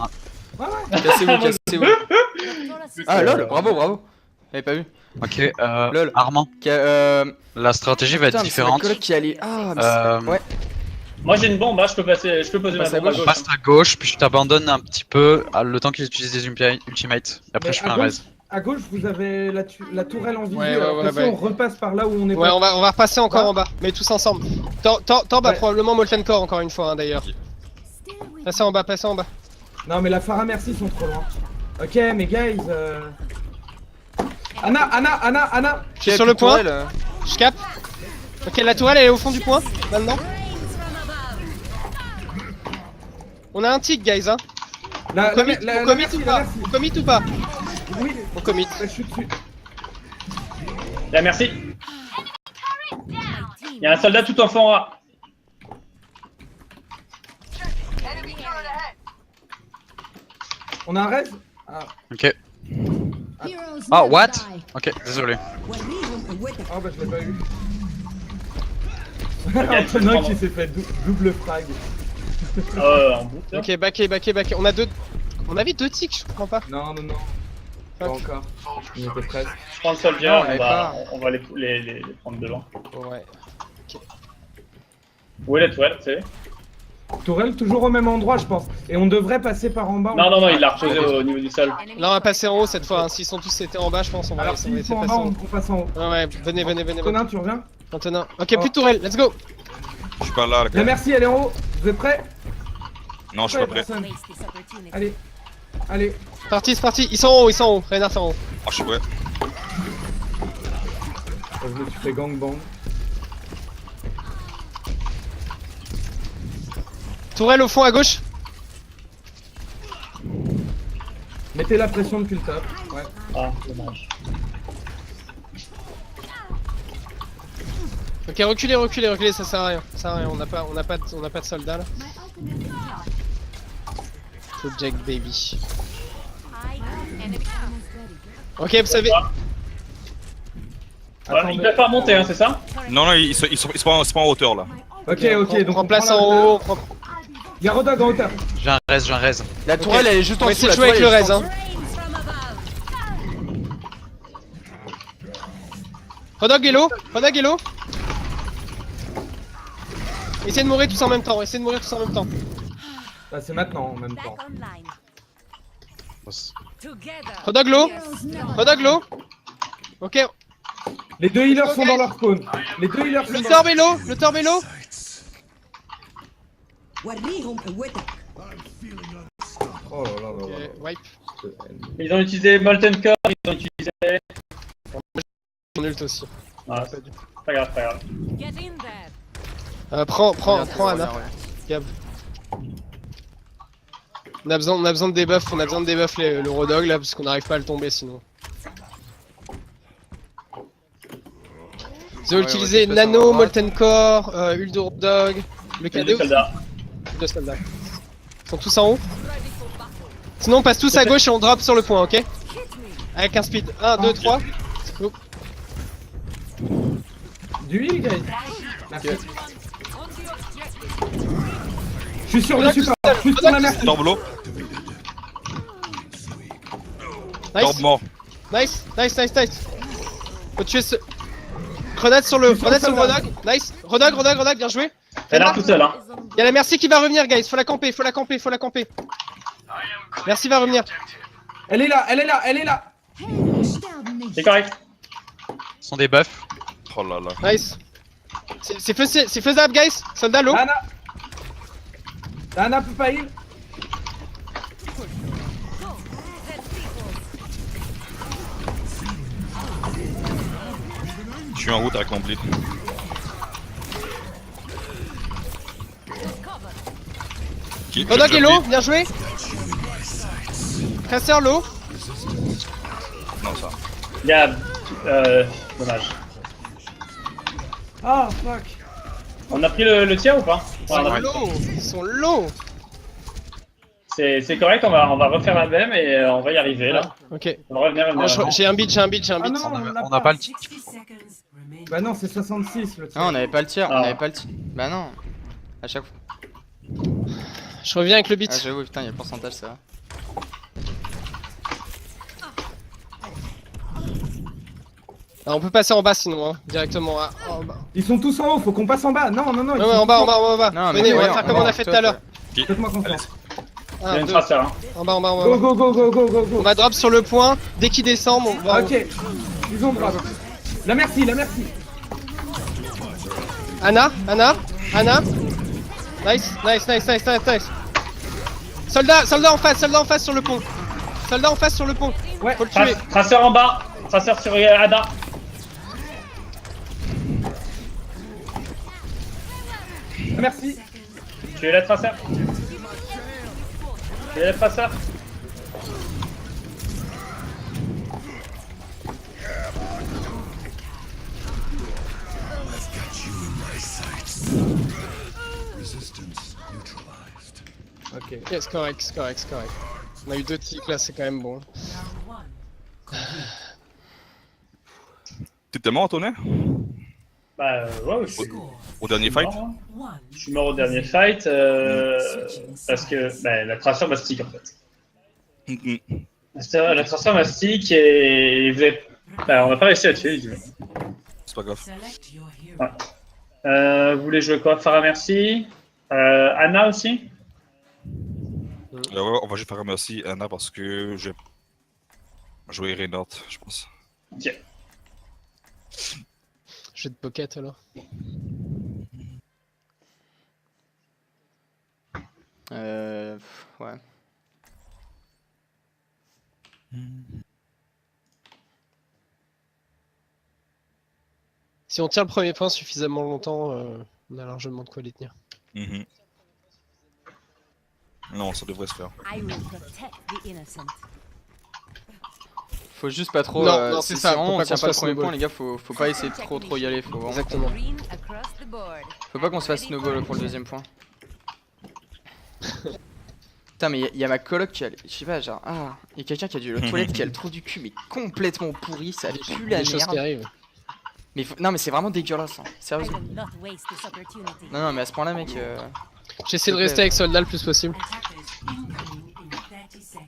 Ouais, ouais. Cassez-vous, cassez-vous. Ah, lol, bravo. J'avais pas vu. Ok, Lol. Armand, Ca- la stratégie va être Putain, mais c'est ma différente. coloc qui allait. Ah, mais Euh, ouais. Moi j'ai une bombe, hein, je peux poser ma Passe à bombe à gauche. On gauche. passe à gauche, puis je t'abandonne un petit peu le temps qu'ils utilisent des ultimates. Et après, Mais je fais à un gauche- raise. À gauche, vous avez la tourelle en visu. Ouais, alors ouais, que ouais, si ouais. on repasse par là où on est Ouais, pas. on va repasser encore Ouais. en bas, mais tous ensemble. Torb a Ouais. probablement Molten Core encore une fois, hein, d'ailleurs. Still with Passez en bas, passez en bas. Non, mais la Farah Merci sont trop loin. Ok, mais guys. Anna. Je suis sur le point, je cap. Ok, la tourelle elle est au fond du point, maintenant. On a un tic, guys, hein. La, On commit, la on commit Merci, ou la pas Merci. On commit ou pas Oui, On commit. je suis dessus. Là, merci. team. Il y a un soldat tout en fond en A. On a un raise. Ah, Ok. Heroes Ah, never what? die. Ok, désolé. oh, bah je l'ai pas eu. Antonin qui s'est fait double frag. En boucle. Ok, backé. On avait deux tics, je comprends pas. Non. Pas Fuck. encore. On était presque. Je prends le soldier, Non, on on avait va, pas. on va les prendre devant. Ouais. Où est la toile, tu sais? Tourelle toujours au même endroit, je pense. Et on devrait passer par en bas. Non, il l'a reposé au niveau du sol. Là, on va passer en haut cette fois. Hein. S'ils sont tous été en bas, je pense, on va Alors on va s'ils essayer sont de en passer bas, en haut. on passe en haut. Ouais, venez. Antonin, tu reviens? Antonin. Ok, plus de tourelle, let's go. Je suis pas là, les La gars. Merci, elle est en haut. Vous êtes prêts? Non, je suis pas prêt. Personne. Allez. C'est parti. Ils sont en haut. Reinhardt en haut. Ah, je suis prêt. Je me suis fait gangbang. Tourelle au fond à gauche. Mettez la pression depuis le top. Ouais. Ah, dommage. Ok, reculez, ça sert à rien. On n'a pas de soldats là. My ultimate is charged. Project Baby. Enemy almost ready. Ok, vous savez. Voilà, ils peuvent pas remonter, hein, c'est ça? Non, ils sont pas en hauteur là. Ok, donc on on place prend la en hauteur. haut. on prend- Il y a Rodog en hauteur. J'ai un raise. La tourelle, elle est juste en On va dessous. essayer de jouer avec le raise. Hein. Rodog est low. Essayez de mourir tous en même temps. Bah, c'est maintenant en même temps. Rodog low. Ok. Les deux healers sont dans leur spawn. Le Torb est low. Oh là là là Ok, là. wipe. Ils ont utilisé Molten Core, ils ont utilisé. Mon ult aussi. Ah, c'est pas grave. Prends Anna. Gab. On a besoin de debuff, le Rodog là, parce qu'on n'arrive pas à le tomber sinon. Ils ont utilisé on va essayer de passer en Nano, droite. Molten Core, Ult de Rodog, le C'est cadeau. deux soldats. Deux soldats. Ils sont tous en haut. Sinon on passe tous à gauche et on drop sur le point, ok? Avec un speed. 1, 2, 3. Du heal, guys. Merci. Je suis sur le super. Je suis sur la Merci. Torb low. Nice. Torb mort. Nice. Faut tuer ce. Grenade sur le Rodog. Nice. Rodog, bien joué. Elle a tout seul, hein. Y'a la Merci qui va revenir, guys. Faut la camper. Merci va revenir. Elle est là. C'est correct. Ce sont des buffs. Oh là là. Nice. C'est faisable, guys. Soldat low. Anna peut pas heal. Je suis en route avec mon blitz. Ok, Rodog je est low, blitz. bien joué. Tracer low. Non, ça. Il y a. Dommage. Ah, fuck. On a pris le tir ou pas? Ils sont low. Ils sont low. C'est correct, on va refaire la même et on va y arriver là. Ok. On va revenir. J'ai un beat, j'ai un beat, j'ai un Ah beat. non, On n'a pas le tir. 60 seconds remaining. Bah non, c'est 66 le tir. Non, on avait pas le tir, on Ah. avait pas le tir. Bah non. À chaque fois. Je reviens avec le Ah, beat. j'avoue, putain, il y a le pourcentage, ça va. Alors, on peut passer en bas sinon, hein, directement. En bas. Ils sont tous en haut, faut qu'on passe en bas. Non, non, non. ils Ouais, ouais, sont en bas, tous en bas, en bas. Non, mais Venez, on va voyons, faire comme on a fait tout à l'heure. Faites-moi confiance. Il y a 1, une 2, traceur. Hein. en bas, en bas, en bas. Go, go, go, go, go, go, go. On va drop sur le point. Dès qu'il descend, on va. Ok, ils ont drop. La merci, la merci. Anna. Nice. Soldat en face sur le pont. Soldat en face sur le pont. Ouais. Faut le tuer. Traceur en bas. Traceur sur Ada. Merci. Tuez le traceur. Tuez le traceur. Resistance neutralized. Ok. Yes, correct. On a eu 2 tics là, c'est quand même bon. Round 1. T'étais mort, Antonin? Bah ouais, je suis Score Au dernier fight? mort, hein. 1. Je suis mort au dernier fight parce que bah, la traceur m'a stick en fait. Mhm. La traceur m'a stick et bah, on n'a pas réussi à tuer. Visiblement. C'est pas grave. Select your hero. Ouais. Vous voulez jouer quoi? Farah merci. Anna aussi? Ouais, on va juste faire un merci Anna parce que je vais jouer Reynard, je pense. Ok. Jeu de pocket alors. Ouais. Si on tient le premier point suffisamment longtemps, on a largement de quoi les tenir. Mhm. Non, ça devrait se faire. I will protect the innocent. Faut juste pas trop. Non, c'est ça, Si vraiment faut on pas tient qu'on pas le se premier snowball. point, les gars, faut pas essayer de trop y aller. Faut vraiment. Exactement. Green across the board. Faut pas qu'on se fasse snowball pour le deuxième point. Putain, mais y a ma coloc qui a. Je sais pas, genre. Ah, y a quelqu'un qui a dû aux toilettes qui a le trou du cul, mais complètement pourri, ça pue la Des choses qui merde. arrivent. Mais non, mais c'est vraiment dégueulasse, hein. I Sérieusement. will not waste this opportunity. Non, mais à ce point-là, mec. J'essaie de rester avec soldat le plus possible. Attackers incoming in 30 seconds.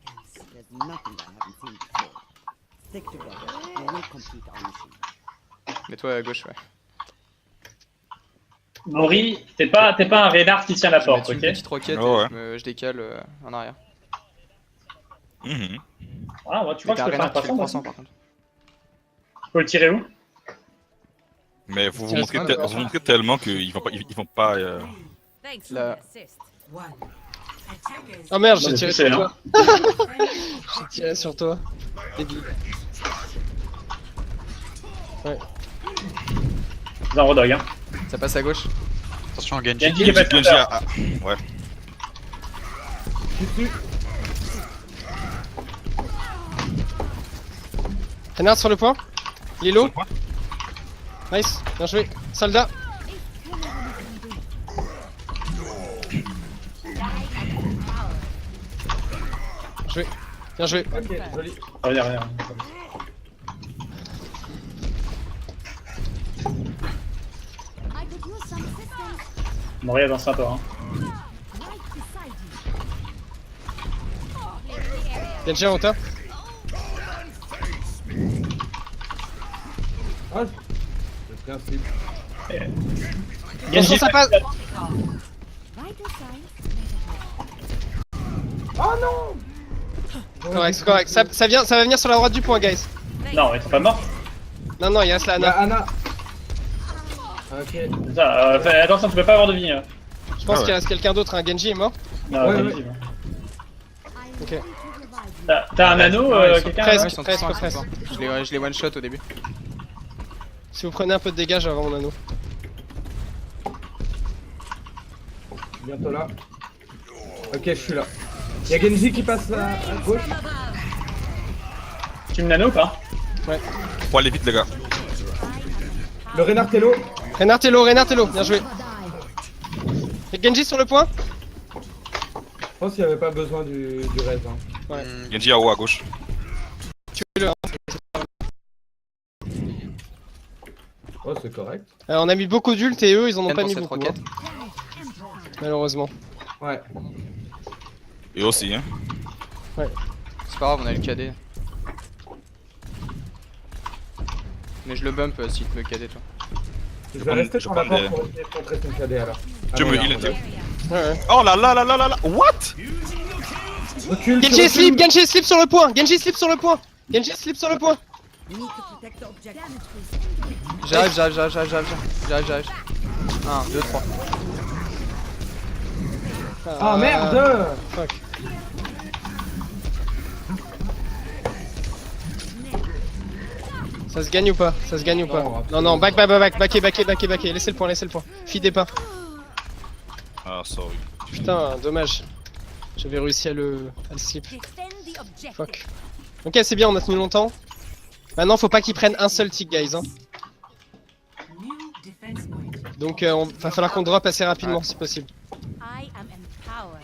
There's nothing I haven't seen before. Stick together and we'll complete our mission. Mets-toi à gauche, ouais. Maury, t'es pas un Reynard qui tient la Je vais porte, mettre une ok? petite roquette Oh, ouais. et je décale en arrière. Mhm. Ah, moi, tu crois que T'as je peux faire un Renard qui fait le croissant, croissant moi par contre. Je peux le tirer où? Mais vous Tiens, c'est pas vous montrez tellement qu'ils vont pas. Thanks for Là. the assist. 1. Attackers Oh merde, Non, j'ai mais tiré touché, sur hein. toi. friendly. J'ai tiré sur toi. Débile. Rodog, hein. Ça passe à gauche. Attention à Genji. Genji qui est pas Genji, traceur. ouais. Renard sur le point. Lilo. Sur le point. Nice. Bien joué. Soldat. Joué. Bien joué. Ok, joli. Reviens. I could use some assistance Maury, avance un peu, hein. right beside you. Genji en hauteur. Ah, c'est principe. Attention, ça passe. Right inside. Oh non! Correct. Ça va venir sur la droite du point, guys. Non, ils sont pas morts. Non, il reste là, Il y a Anna. Anna. Ok. Ça, fais attention, tu peux pas avoir de vie. Je pense Ah ouais. qu'il reste quelqu'un d'autre. Un Genji est mort. Non, Ouais, t'as ouais. dit, hein. Ok. To revive you. T'as un anneau, Ouais, ils sont quelqu'un? presque. Ouais, ils sont tous presque, en presque. support. Je les one shot au début. Si vous prenez un peu de dégâts, j'aurai mon anneau. Bientôt là. Ok, je suis là. Il y a Genji qui passe à gauche. Tu me nano ou pas? Faut aller vite, les gars. Le Renard Tello. Renard Tello, bien joué. Et Genji sur le point. Je pense qu'il n'y avait pas besoin du raise. Hein. Ouais. Genji à haut à gauche. Tuez-le. Hein. Oh, c'est correct. On a mis beaucoup d'ult et eux ils en ont Ken pas pour mis cette beaucoup. roquette. Hein. Malheureusement. Ouais. Et aussi, hein. C'est pas grave, on a le KD. Mais je le bump si tu me KD toi. Je vais rester je sur la prends porte des- pour essayer de contrer son cadet alors. Tu Ah me non, heal, il y a un Ouais. Oh là là là là là là. What? Recule, Genji slip, Genji slip sur le point. Genji slip sur le point. Genji slip sur le point. We need to protect the objective. J'arrive. 1, 2, 3. Ah merde. Fuck. Ça se gagne ou pas? Ça se gagne ou pas? Non, Non, non, backez, laissez le point. Fidez pas. Ah, sorry. Putain, dommage. J'avais réussi à le slip. Defend the objective. Fuck. Ok, c'est bien, on a tenu longtemps. Maintenant, faut pas qu'ils prennent un seul tick, guys. Hein. New defense point. Donc, va falloir qu'on drop assez rapidement si possible. I am empowered.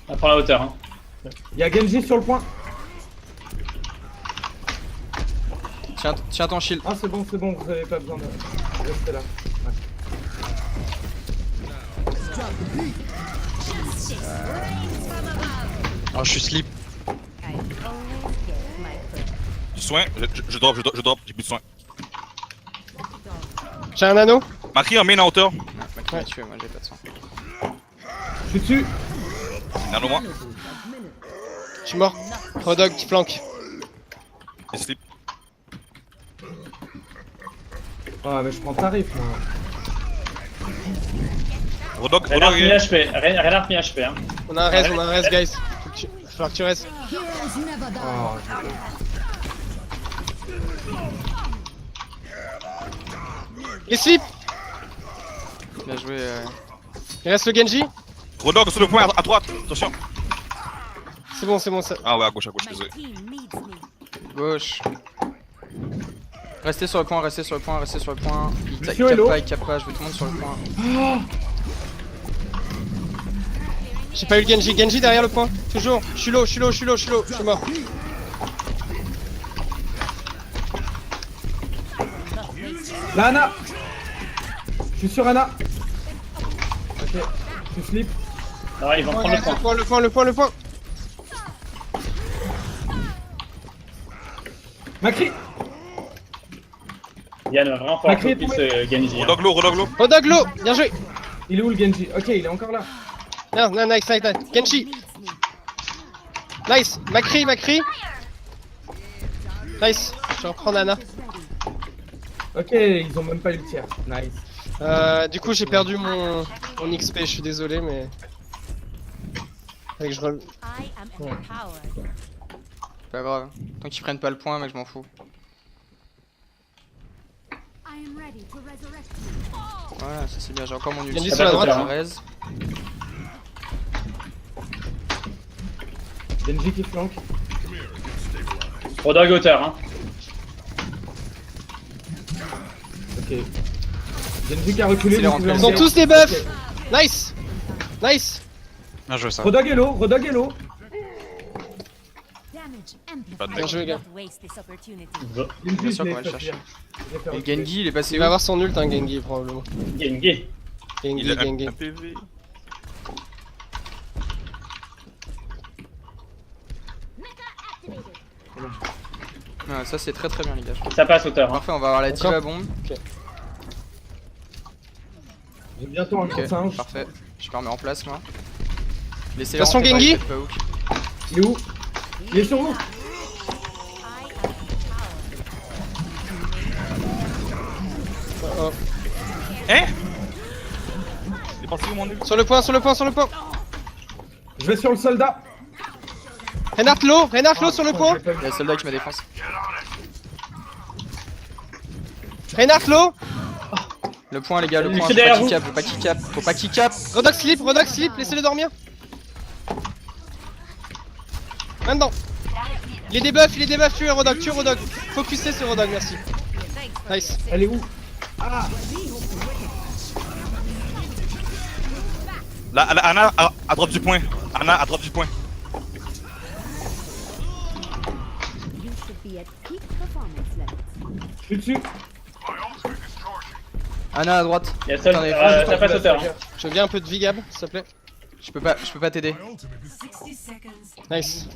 On prend la hauteur. Hein. Il y a Genji sur le point. Tiens ton shield. Ah c'est bon, vous avez pas besoin de rester là. Ouais. Oh, je suis slip. I always get my purpose. Du soin, je drop, j'ai plus de soin. J'ai un anneau. Marie en main en hauteur. Non, Maki m'a tué, moi j'ai pas de sang. Je suis dessus. Nano moi. Je suis mort. Rodog qui flanque. Et slip. Ah mais je prends tarif moi. Rodog, Renard Rodog. mi HP. Renard mi HP. Hein. On a un res, guys. Va falloir que tu restes. Oh, Les slip. Bien joué. Il reste le Genji. Rodog sur le point à droite. Attention. C'est bon, ça. Ah ouais, à gauche, My désolé. team needs me. Gauche. Restez sur le point. Il Monsieur Hello. cap pas, je veux tout le monde sur le point. J'ai pas eu le Genji. Genji derrière le point. Toujours. Je suis low. Je suis mort. La Ana. Je suis sur Ana. Ok. Je slip. Non, ils vont prendre le point. Le point. Macri. Yann va vraiment falloir Macri est focus Genji. Hein. Rodog low, Rodog low. Rodog low. Bien joué. Il est où le Genji? Ok, il est encore là. Non, nice. Genji. Nice. Macri. Nice. Je vais reprendre Anna. Ok, ils ont même pas eu le tiers. Nice. Du coup, j'ai perdu mon XP. Je suis désolé, mais. Avec je re... I am empowered. Pas grave. Tant qu'ils prennent pas le point, mec, je m'en fous. I am ready to resurrect. Voilà, ça c'est bien, j'ai encore mon ulti. Genji sur la droite. Raise. Genji qui flanque. Rodog hauteur. Hein. Ok. Genji qui a reculé. C'est les vous pouvez rentrées. Ils ont enlever. tous des buffs. Ok. Nice. Bien joué ça. Rodog est low. Damage Pas de amplified. Bien joué, gars. Not waste this opportunity. Genji, Bien sûr je qu'on va l'ai le fait chercher. fuir. Je l'ai fait Et reculer. Genji, il est passé Il où? va avoir son ult, hein, Genji, probablement. Genji. Il a Genji. un PV. Ouais, ça c'est très bien, les gars. Ça passe hauteur. Hein. Parfait, on va avoir la Encore diva bombe. J'ai bientôt un Ok, singe. parfait. Je me remets en place, moi. Laissez Attention, Genji. Il est où? Il est sur vous. Oh. Hein? Il est parti où mon nul? Sur le point. Je vais sur le soldat. Reinhardt low sur le point. J'ai pas eu- Il y a le soldat qui m'a défense. Reinhardt low. Le point, les gars, le Il point. fait derrière vous. Faut pas qu'il cap. Rodog slip, laissez-le dormir. Maintenant. Il est debuff, tue Rodog. Focusez sur Rodog, merci. Nice. Elle est où? Là, Anna à droite du point. Anna à droite du point. You should be at peak performance levels. Je suis dessus. Anna à droite. Il y a seul. Attendez, T'as pas sauteur. Hein. Je veux bien un peu de vie, Gab, s'il te plaît. Je peux pas t'aider. 60 seconds. Nice.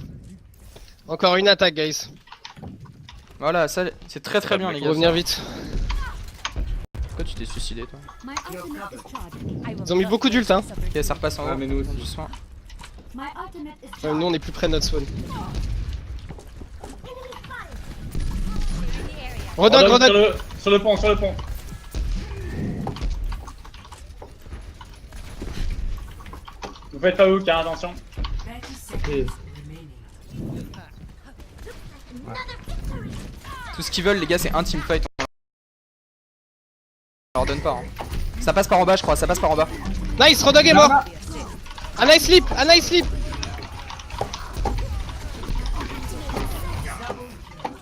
Encore une attaque, guys. Voilà, ça c'est très bien les Faut gars. revenir ça. vite. Pourquoi tu t'es suicidé toi? My ultimate is charging. I will Ils ont mis beaucoup d'ult, hein. Ok, ça repasse en haut. Ah, mais nous aussi. Doucement. My ultimate is Nous, charging. on est plus près de notre spawn. Redonne, redonne. Sur le pont, sur le pont. Vous faites pas hook, hein, attention. 30 seconds remaining. Tout ce qu'ils veulent les gars c'est un teamfight. On leur donne pas. Hein. Ça passe par en bas je crois, ça passe par en bas. Nice, Rodog est mort. Un nice slip, un nice slip.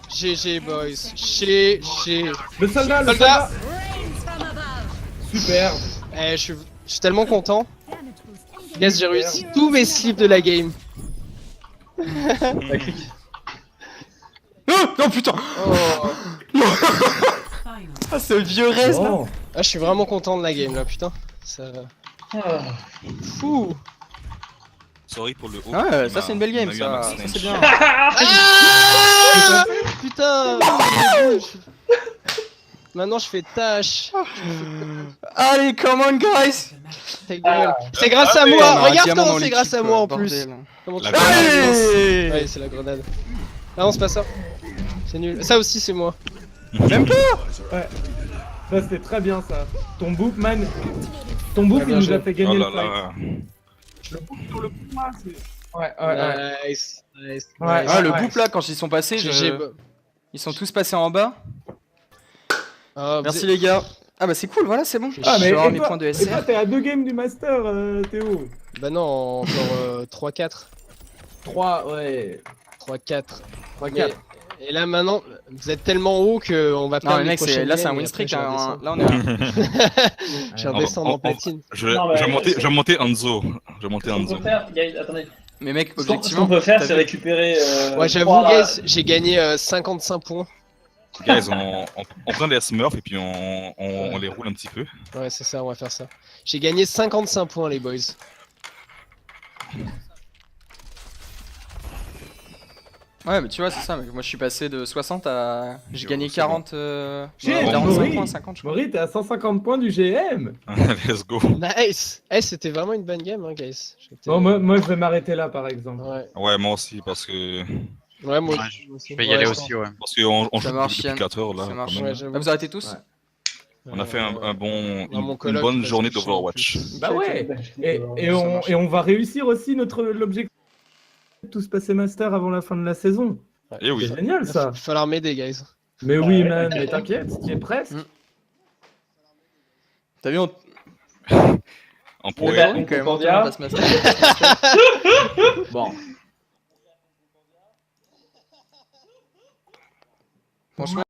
GG boys, GG. Le soldat, le Soldat. soldat. Super. Eh, je suis tellement content. Damage boost. Engage. Yes, j'ai réussi tous mes slips de la game. Oh non putain. Oh. Final. Ah ce vieux reste là. Bon. Ah, je suis vraiment content de la game là, putain. Ça... Ah. Fou. Sorry pour le haut. Ah ouais, Il ça m'a- c'est une belle game il m'a eu un ça. max Ça range. c'est bien. Ah putain. Maintenant je fais tâche. Allez come on guys. Ta gueule. C'est grâce à moi. On a un Regarde diamant comment dans c'est grâce l'équipe, à moi en bordel. plus. Comment tu La fais grenade. Allez. Ouais, c'est la grenade. Ah non, c'est pas ça. C'est nul. Ça aussi, c'est moi. Même pas. Ouais. Ça c'était très bien ça. Ton bookman. Ton book Ouais, il bien nous joué. a fait Oh gagner là le fight. là. Le book sur le point, c'est. Ouais. Nice. Nice. Ouais. nice. Ah le Ouais. boop là quand ils sont passés, GG. ils sont tous passés en bas. Ah, vous Merci êtes- les gars. Ah bah c'est cool, voilà c'est bon. Ah Je mais vais avoir et mes toi, points de et toi SR. t'es à 2 games du master Théo. Bah non, encore 3-4. 3 ouais. 3-4. 3-4. Et là maintenant, vous êtes tellement haut qu'on va Non perdre les les mecs prochaines là c'est un games, et win après, streak. je vais Hein. redescendre. Là on est à... Je vais redescendre en platine. Je Non, mais- vais monter Enzo. Je vais monter Ce qu'on Enzo. peut faire, guys, attendez. Mais mec Ce qu'on objectivement. peut faire, t'as c'est vu- récupérer. Ouais, j'avoue, trois- guys, j'ai gagné 55 points. Guys, on prend les Smurfs et puis on les roule un petit peu. Ouais, c'est ça, on va faire ça. J'ai gagné 55 points, les boys. Ouais mais tu vois c'est ça, mec. Moi je suis passé de 60 à... J'ai gagné C'est 40... Shit, 45 Maury. points, 50 je crois. Maury, t'es à 150 points du GM. Let's go. Nice. Eh, c'était vraiment une bonne game, hein, guys. J'étais- Bon, moi je vais m'arrêter là par exemple. Ouais, Ouais, moi aussi, parce que. ouais, moi Ouais, aussi. Je vais y aller Ouais, aussi, ouais. Parce qu'on Ça joue marche, depuis Yann. 4 heures là. Ça marche. quand même. Ouais, j'avoue. Ah, vous arrêtez tous? Ouais. On a fait un bon, mon une coloc, bonne parce journée que je suis en d'Overwatch. plus. Bah ouais. Et Ça marche. on va réussir aussi l'objectif de tous passer master avant la fin de la saison. Eh oui. C'est génial Il ça. va falloir m'aider, guys. Mais oui man, mais t'inquiète, tu es presque. T'as vu on... On Ouais, pourrait. bah, quand même, Concordia. on passe master. Bon. Franchement